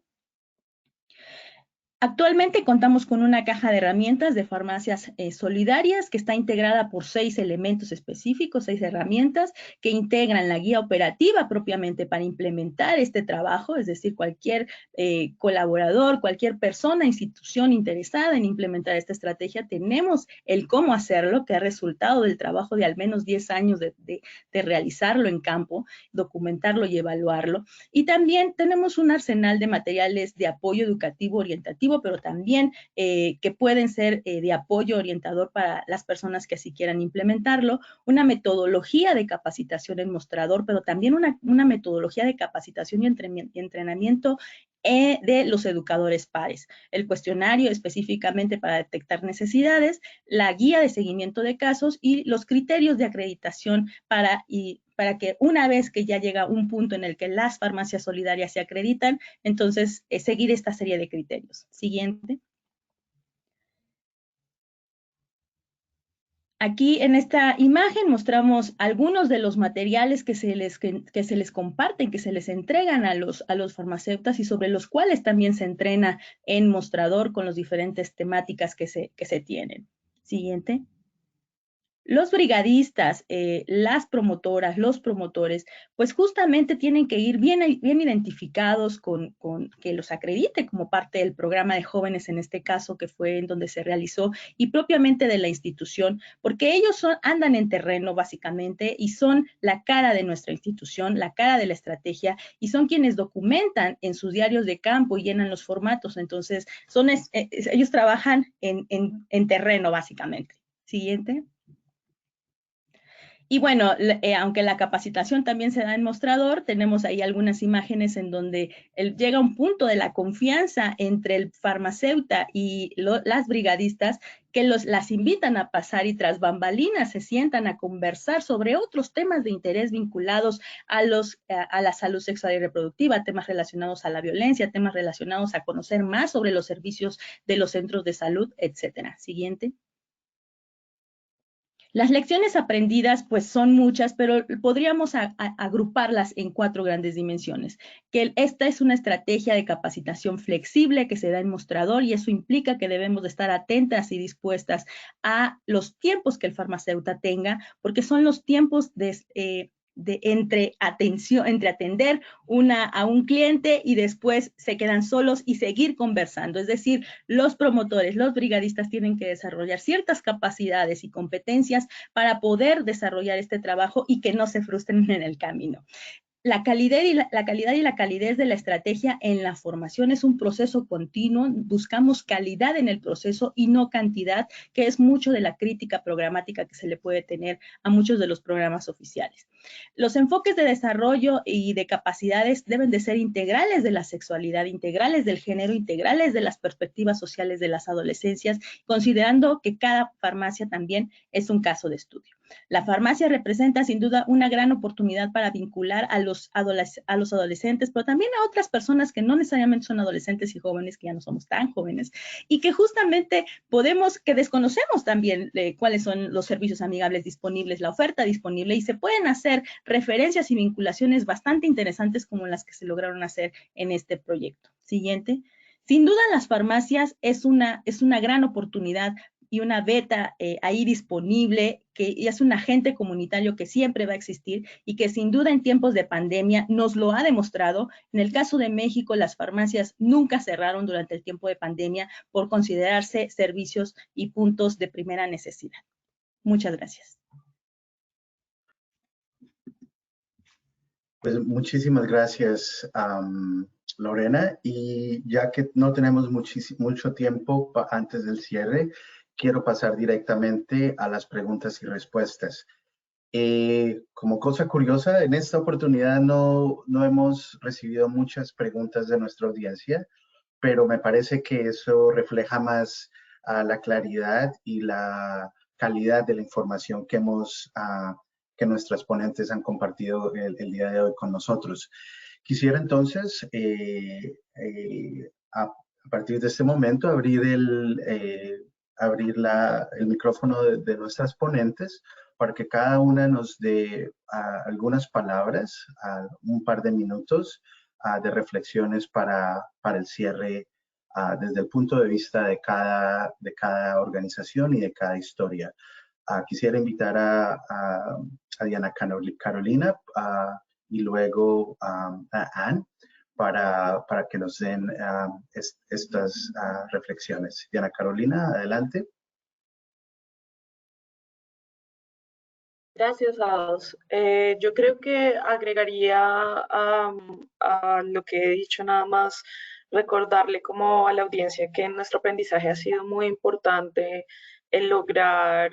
Actualmente contamos con una caja de herramientas de farmacias solidarias que está integrada por 6 elementos específicos, 6 herramientas que integran la guía operativa propiamente para implementar este trabajo, es decir, cualquier colaborador, cualquier persona, institución interesada en implementar esta estrategia, tenemos el cómo hacerlo, que ha resultado del trabajo de al menos 10 años de realizarlo en campo, documentarlo y evaluarlo. Y también tenemos un arsenal de materiales de apoyo educativo orientativo, pero también que pueden ser de apoyo orientador para las personas que así quieran implementarlo, una metodología de capacitación en mostrador, pero también una metodología de capacitación y entrenamiento de los educadores pares, el cuestionario específicamente para detectar necesidades, la guía de seguimiento de casos y los criterios de acreditación para que una vez que ya llega un punto en el que las farmacias solidarias se acreditan, entonces seguir esta serie de criterios. Siguiente. Aquí en esta imagen mostramos algunos de los materiales que se les comparten, que se les entregan a los farmacéuticos y sobre los cuales también se entrena en mostrador con las diferentes temáticas que se tienen. Siguiente. Los brigadistas, las promotoras, los promotores, pues justamente tienen que ir bien identificados con que los acredite como parte del programa de jóvenes, en este caso, que fue en donde se realizó, y propiamente de la institución, porque ellos andan en terreno básicamente y son la cara de nuestra institución, la cara de la estrategia, y son quienes documentan en sus diarios de campo y llenan los formatos. Entonces, ellos trabajan en terreno básicamente. Siguiente. Y bueno, aunque la capacitación también se da en mostrador, tenemos ahí algunas imágenes en donde llega un punto de la confianza entre el farmacéutico y las brigadistas que las invitan a pasar y tras bambalinas se sientan a conversar sobre otros temas de interés vinculados a la salud sexual y reproductiva, temas relacionados a la violencia, temas relacionados a conocer más sobre los servicios de los centros de salud, etcétera. Siguiente. Las lecciones aprendidas pues son muchas, pero podríamos agruparlas en 4 grandes dimensiones. Que esta es una estrategia de capacitación flexible que se da en mostrador y eso implica que debemos de estar atentas y dispuestas a los tiempos que el farmacéutico tenga, porque son los tiempos entre atender a un cliente y después se quedan solos y seguir conversando. Es decir, los promotores, los brigadistas tienen que desarrollar ciertas capacidades y competencias para poder desarrollar este trabajo y que no se frustren en el camino. La calidad y la calidez de la estrategia en la formación es un proceso continuo. Buscamos calidad en el proceso y no cantidad, que es mucho de la crítica programática que se le puede tener a muchos de los programas oficiales. Los enfoques de desarrollo y de capacidades deben de ser integrales de la sexualidad, integrales del género, integrales de las perspectivas sociales de las adolescencias, considerando que cada farmacia también es un caso de estudio. La farmacia representa sin duda una gran oportunidad para vincular a los adolescentes, pero también a otras personas que no necesariamente son adolescentes y jóvenes, que ya no somos tan jóvenes, y que justamente que desconocemos también cuáles son los servicios amigables disponibles, la oferta disponible, y se pueden hacer referencias y vinculaciones bastante interesantes como las que se lograron hacer en este proyecto. Siguiente. Sin duda, las farmacias es una gran oportunidad y una beta ahí disponible, que es un agente comunitario que siempre va a existir y que sin duda en tiempos de pandemia nos lo ha demostrado. En el caso de México, las farmacias nunca cerraron durante el tiempo de pandemia por considerarse servicios y puntos de primera necesidad. Muchas gracias. Pues muchísimas gracias, Lorena. Y ya que no tenemos mucho tiempo antes del cierre, quiero pasar directamente a las preguntas y respuestas. Como cosa curiosa, en esta oportunidad no hemos recibido muchas preguntas de nuestra audiencia, pero me parece que eso refleja más la claridad y la calidad de la información que que nuestras ponentes han compartido el día de hoy con nosotros. Quisiera entonces, a partir de este momento, abrir el micrófono de nuestras ponentes para que cada una nos dé algunas palabras, un par de minutos de reflexiones para el cierre desde el punto de vista de cada organización y de cada historia. Quisiera invitar a Diana Carolina y luego a Anne para que nos den estas reflexiones. Diana Carolina, adelante. Gracias, Ados. Yo creo que agregaría a lo que he dicho nada más recordarle como a la audiencia que en nuestro aprendizaje ha sido muy importante el lograr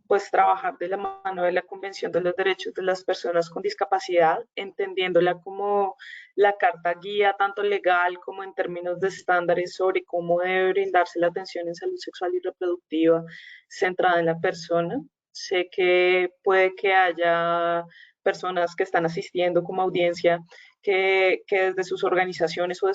pues trabajar de la mano de la Convención de los Derechos de las Personas con Discapacidad, entendiéndola como la carta guía tanto legal como en términos de estándares sobre cómo debe brindarse la atención en salud sexual y reproductiva centrada en la persona. Sé que puede que haya personas que están asistiendo como audiencia que desde sus organizaciones o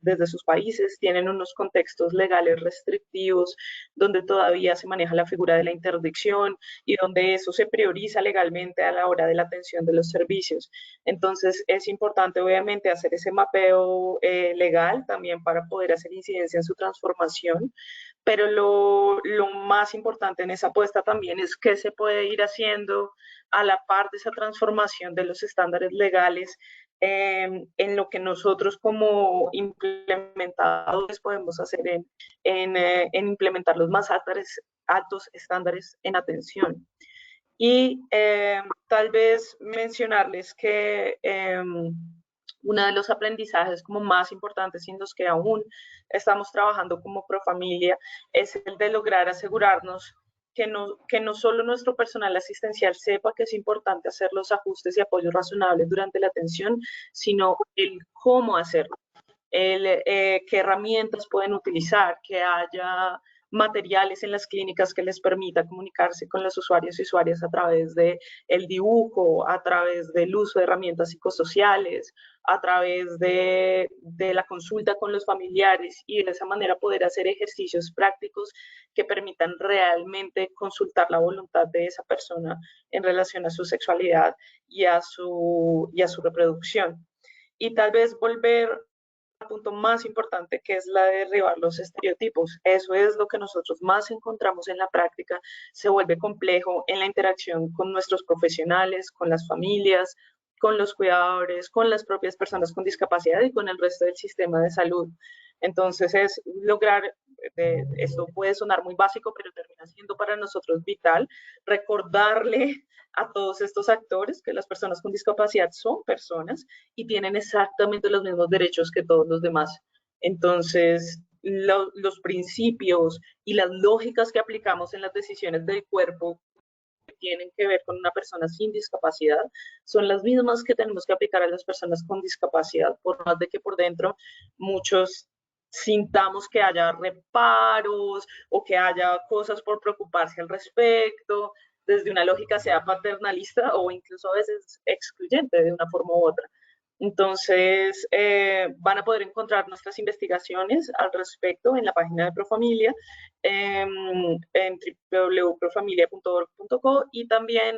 desde sus países tienen unos contextos legales restrictivos donde todavía se maneja la figura de la interdicción y donde eso se prioriza legalmente a la hora de la atención de los servicios. Entonces es importante obviamente hacer ese mapeo legal también para poder hacer incidencia en su transformación, pero lo más importante en esa apuesta también es qué se puede ir haciendo a la par de esa transformación de los estándares legales en lo que nosotros como implementadores podemos hacer en implementar los más altos estándares en atención. Y tal vez mencionarles que uno de los aprendizajes como más importantes y en los que aún estamos trabajando como Profamilia es el de lograr asegurarnos que no solo nuestro personal asistencial sepa que es importante hacer los ajustes y apoyos razonables durante la atención, sino el cómo hacerlo, qué herramientas pueden utilizar, que haya materiales en las clínicas que les permita comunicarse con los usuarios y usuarias a través del dibujo, a través del uso de herramientas psicosociales, a través de la consulta con los familiares y de esa manera poder hacer ejercicios prácticos que permitan realmente consultar la voluntad de esa persona en relación a su sexualidad y a su reproducción. Y tal vez volver al punto más importante, que es la de derribar los estereotipos. Eso es lo que nosotros más encontramos en la práctica. Se vuelve complejo en la interacción con nuestros profesionales, con las familias, con los cuidadores, con las propias personas con discapacidad y con el resto del sistema de salud. Entonces es lograr, esto puede sonar muy básico, pero termina siendo para nosotros vital, recordarle a todos estos actores que las personas con discapacidad son personas y tienen exactamente los mismos derechos que todos los demás. Entonces, los principios y las lógicas que aplicamos en las decisiones del cuerpo que tienen que ver con una persona sin discapacidad son las mismas que tenemos que aplicar a las personas con discapacidad, por más de que por dentro muchos sintamos que haya reparos o que haya cosas por preocuparse al respecto, desde una lógica sea paternalista o incluso a veces excluyente de una forma u otra. Entonces, van a poder encontrar nuestras investigaciones al respecto en la página de Profamilia, en www.profamilia.org.co y también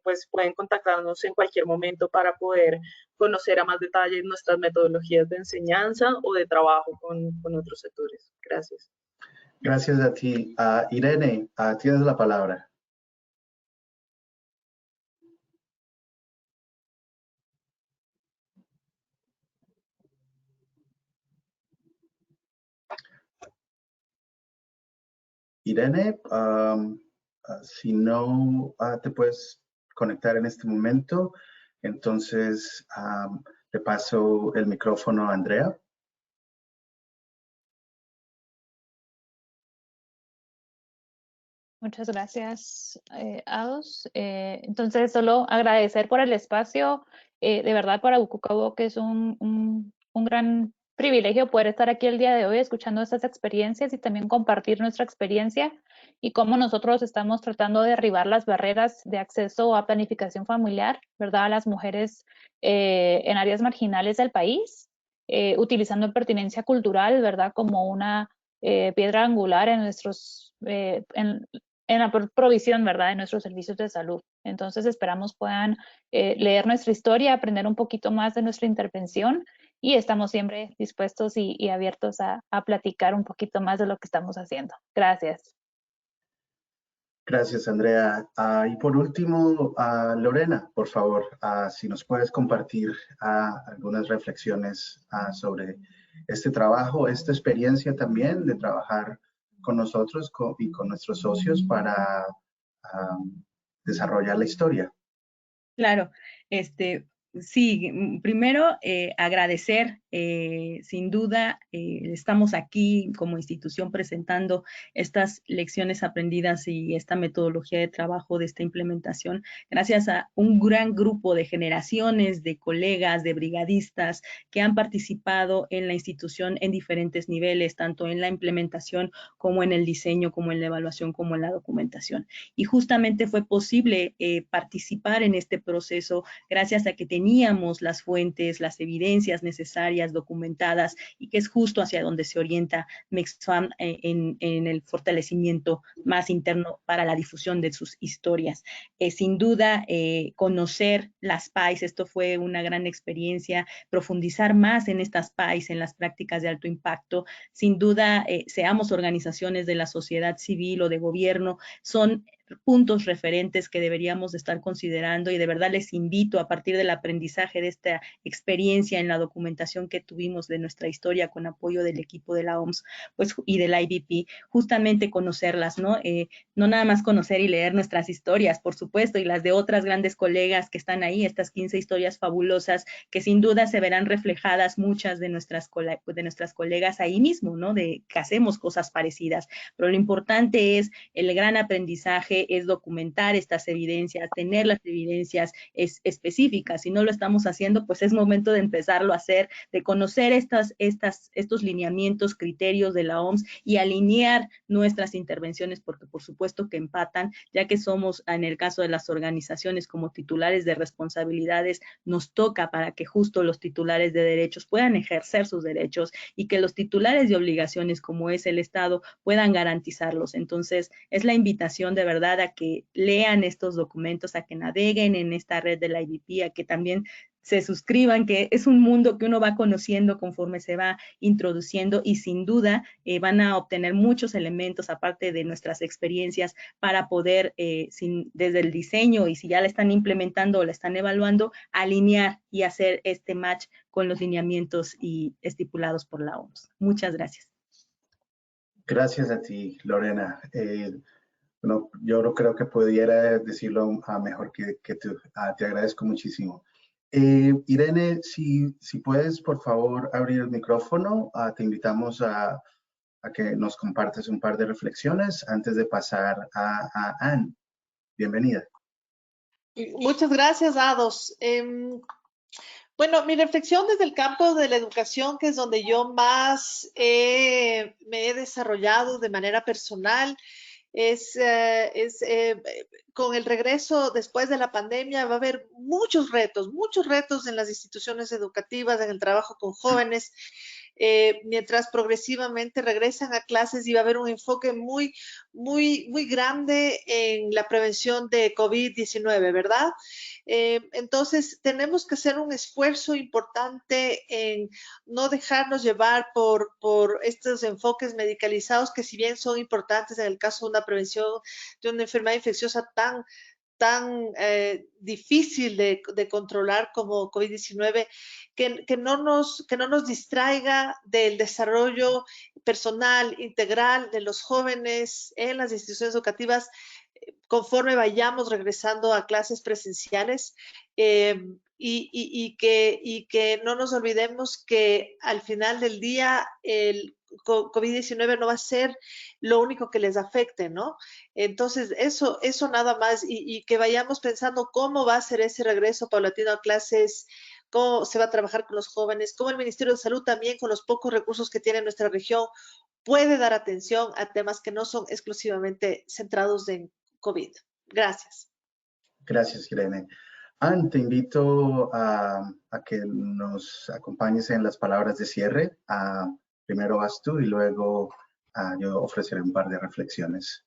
pues pueden contactarnos en cualquier momento para poder conocer a más detalle nuestras metodologías de enseñanza o de trabajo con otros sectores. Gracias. Gracias a ti. Irene, tienes la palabra. Irene, si no te puedes conectar en este momento, entonces le paso el micrófono a Andrea. Muchas gracias, Ados. Entonces, solo agradecer por el espacio. De verdad, para WCUC que es un gran privilegio poder estar aquí el día de hoy escuchando estas experiencias y también compartir nuestra experiencia y cómo nosotros estamos tratando de derribar las barreras de acceso a planificación familiar, ¿verdad? A las mujeres en áreas marginales del país, utilizando pertinencia cultural, ¿verdad? Como una piedra angular en nuestros, en la provisión, ¿verdad?, de nuestros servicios de salud. Entonces esperamos puedan leer nuestra historia, aprender un poquito más de nuestra intervención y estamos siempre dispuestos y abiertos a platicar un poquito más de lo que estamos haciendo. Gracias. Gracias, Andrea. Y por último, Lorena, por favor, si nos puedes compartir algunas reflexiones sobre este trabajo, esta experiencia también de trabajar con nosotros y con nuestros socios para desarrollar la historia. Claro, sí, primero agradecer, sin duda, estamos aquí como institución presentando estas lecciones aprendidas y esta metodología de trabajo de esta implementación, gracias a un gran grupo de generaciones, de colegas, de brigadistas que han participado en la institución en diferentes niveles, tanto en la implementación como en el diseño, como en la evaluación, como en la documentación. Y justamente fue posible participar en este proceso gracias a que teníamos las fuentes, las evidencias necesarias, documentadas, y que es justo hacia donde se orienta MEXFAM en el fortalecimiento más interno para la difusión de sus historias. Sin duda, conocer las PAIs, esto fue una gran experiencia, profundizar más en estas PAIs, en las prácticas de alto impacto. Sin duda, seamos organizaciones de la sociedad civil o de gobierno, son puntos referentes que deberíamos estar considerando, y de verdad les invito, a partir del aprendizaje de esta experiencia en la documentación que tuvimos de nuestra historia con apoyo del equipo de la OMS pues, y del IBP, justamente conocerlas, ¿no? No nada más conocer y leer nuestras historias, por supuesto, y las de otras grandes colegas que están ahí, estas 15 historias fabulosas que sin duda se verán reflejadas muchas de nuestras colegas ahí mismo, ¿no? De que hacemos cosas parecidas, pero lo importante es el gran aprendizaje, es documentar estas evidencias, tener las evidencias específicas. Si no lo estamos haciendo, pues es momento de empezarlo a hacer, de conocer estos lineamientos, criterios de la OMS y alinear nuestras intervenciones, porque por supuesto que empatan, ya que somos, en el caso de las organizaciones, como titulares de responsabilidades, nos toca para que justo los titulares de derechos puedan ejercer sus derechos y que los titulares de obligaciones, como es el Estado, puedan garantizarlos. Entonces, es la invitación de verdad a que lean estos documentos, a que naveguen en esta red de la IBP, a que también se suscriban, que es un mundo que uno va conociendo conforme se va introduciendo, y sin duda van a obtener muchos elementos, aparte de nuestras experiencias, para poder, desde el diseño, y si ya la están implementando o la están evaluando, alinear y hacer este match con los lineamientos y estipulados por la OMS. Muchas gracias. Gracias a ti, Lorena. Bueno, yo no creo que pudiera decirlo mejor que tú. Te agradezco muchísimo. Irene, si puedes, por favor, abrir el micrófono, te invitamos a que nos compartas un par de reflexiones antes de pasar a Anne. Bienvenida. Muchas gracias, Ados. Bueno, mi reflexión desde el campo de la educación, que es donde yo más me he desarrollado de manera personal, con el regreso después de la pandemia va a haber muchos retos en las instituciones educativas, en el trabajo con jóvenes, mientras progresivamente regresan a clases, y va a haber un enfoque muy grande en la prevención de COVID-19, ¿verdad? Entonces, tenemos que hacer un esfuerzo importante en no dejarnos llevar por estos enfoques medicalizados, que si bien son importantes en el caso de una prevención de una enfermedad infecciosa tan difícil de controlar como COVID-19, que no nos distraiga del desarrollo personal integral de los jóvenes en las instituciones educativas conforme vayamos regresando a clases presenciales, y que no nos olvidemos que al final del día el COVID-19 no va a ser lo único que les afecte, ¿no? Entonces, eso nada más, y que vayamos pensando cómo va a ser ese regreso paulatino a clases, cómo se va a trabajar con los jóvenes, cómo el Ministerio de Salud también, con los pocos recursos que tiene nuestra región, puede dar atención a temas que no son exclusivamente centrados en COVID. Gracias. Gracias, Irene. Anne, te invito a que nos acompañes en las palabras de cierre. Primero vas tú y luego yo ofreceré un par de reflexiones.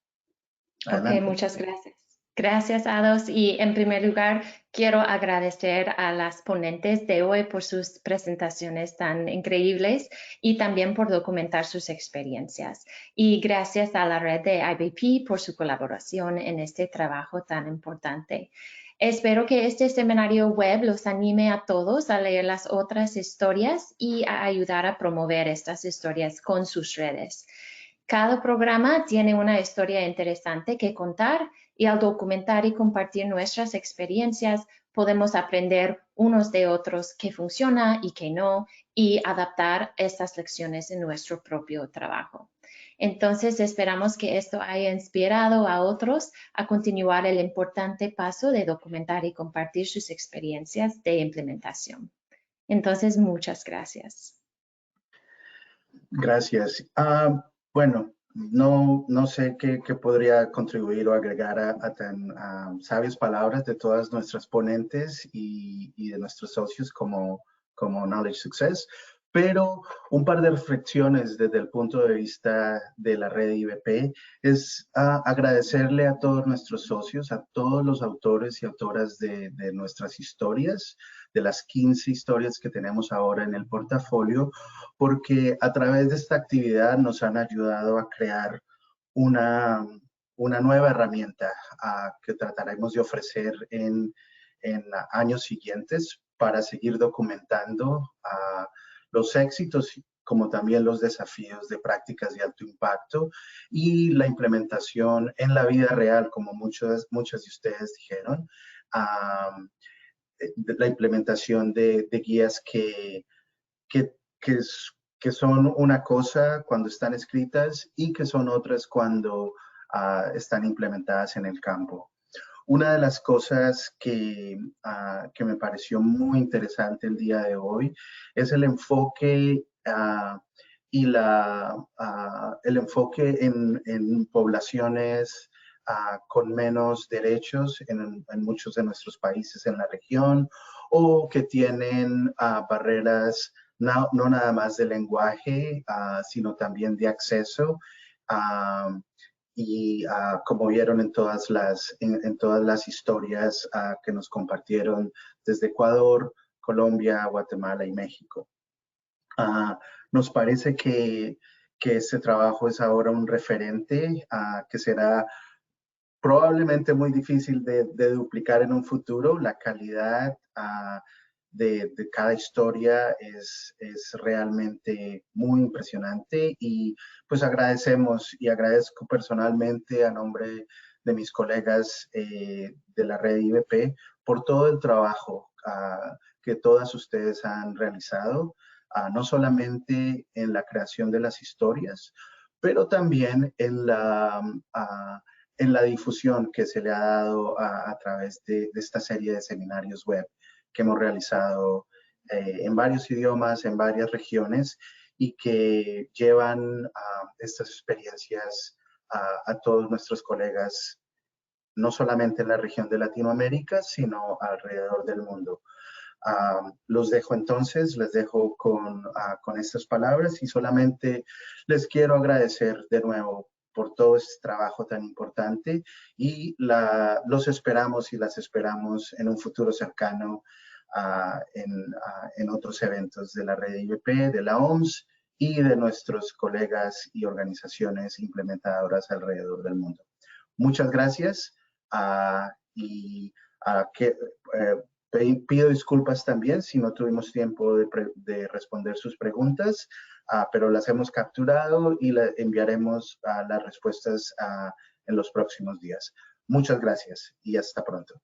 Adelante. Ok, muchas gracias. Gracias a todos y en primer lugar quiero agradecer a las ponentes de hoy por sus presentaciones tan increíbles y también por documentar sus experiencias. Y gracias a la red de IBP por su colaboración en este trabajo tan importante. Espero que este seminario web los anime a todos a leer las otras historias y a ayudar a promover estas historias con sus redes. Cada programa tiene una historia interesante que contar y al documentar y compartir nuestras experiencias podemos aprender unos de otros qué funciona y qué no y adaptar estas lecciones en nuestro propio trabajo. Entonces esperamos que esto haya inspirado a otros a continuar el importante paso de documentar y compartir sus experiencias de implementación. Entonces, muchas gracias. Gracias. Bueno, no sé qué podría contribuir o agregar a tan sabias palabras de todas nuestras ponentes y de nuestros socios como Knowledge Success, pero un par de reflexiones desde el punto de vista de la red IBP es agradecerle a todos nuestros socios, a todos los autores y autoras de nuestras historias, de las 15 historias que tenemos ahora en el portafolio, porque a través de esta actividad nos han ayudado a crear una nueva herramienta que trataremos de ofrecer en años siguientes para seguir documentando los éxitos como también los desafíos de prácticas de alto impacto y la implementación en la vida real, como muchos de ustedes dijeron, la implementación de guías que son una cosa cuando están escritas y que son otras cuando están implementadas en el campo. Una de las cosas que me pareció muy interesante el día de hoy es el enfoque el enfoque en poblaciones con menos derechos en muchos de nuestros países en la región o que tienen barreras no nada más de lenguaje, sino también de acceso. Y como vieron en todas las historias que nos compartieron desde Ecuador, Colombia, Guatemala y México. Nos parece que este trabajo es ahora un referente que será probablemente muy difícil de duplicar en un futuro. La calidad de cada historia es realmente muy impresionante y pues agradezco personalmente a nombre de mis colegas de la red IBP por todo el trabajo que todas ustedes han realizado, no solamente en la creación de las historias, pero también en la difusión que se le ha dado a través de esta serie de seminarios web que hemos realizado en varios idiomas, en varias regiones y que llevan estas experiencias a todos nuestros colegas, no solamente en la región de Latinoamérica, sino alrededor del mundo. Los dejo entonces, les dejo con estas palabras y solamente les quiero agradecer de nuevo por todo este trabajo tan importante y los esperamos y las esperamos en un futuro cercano en otros eventos de la red IBP, de la OMS y de nuestros colegas y organizaciones implementadoras alrededor del mundo. Muchas gracias pido disculpas también si no tuvimos tiempo de responder sus preguntas, pero las hemos capturado y enviaremos las respuestas en los próximos días. Muchas gracias y hasta pronto.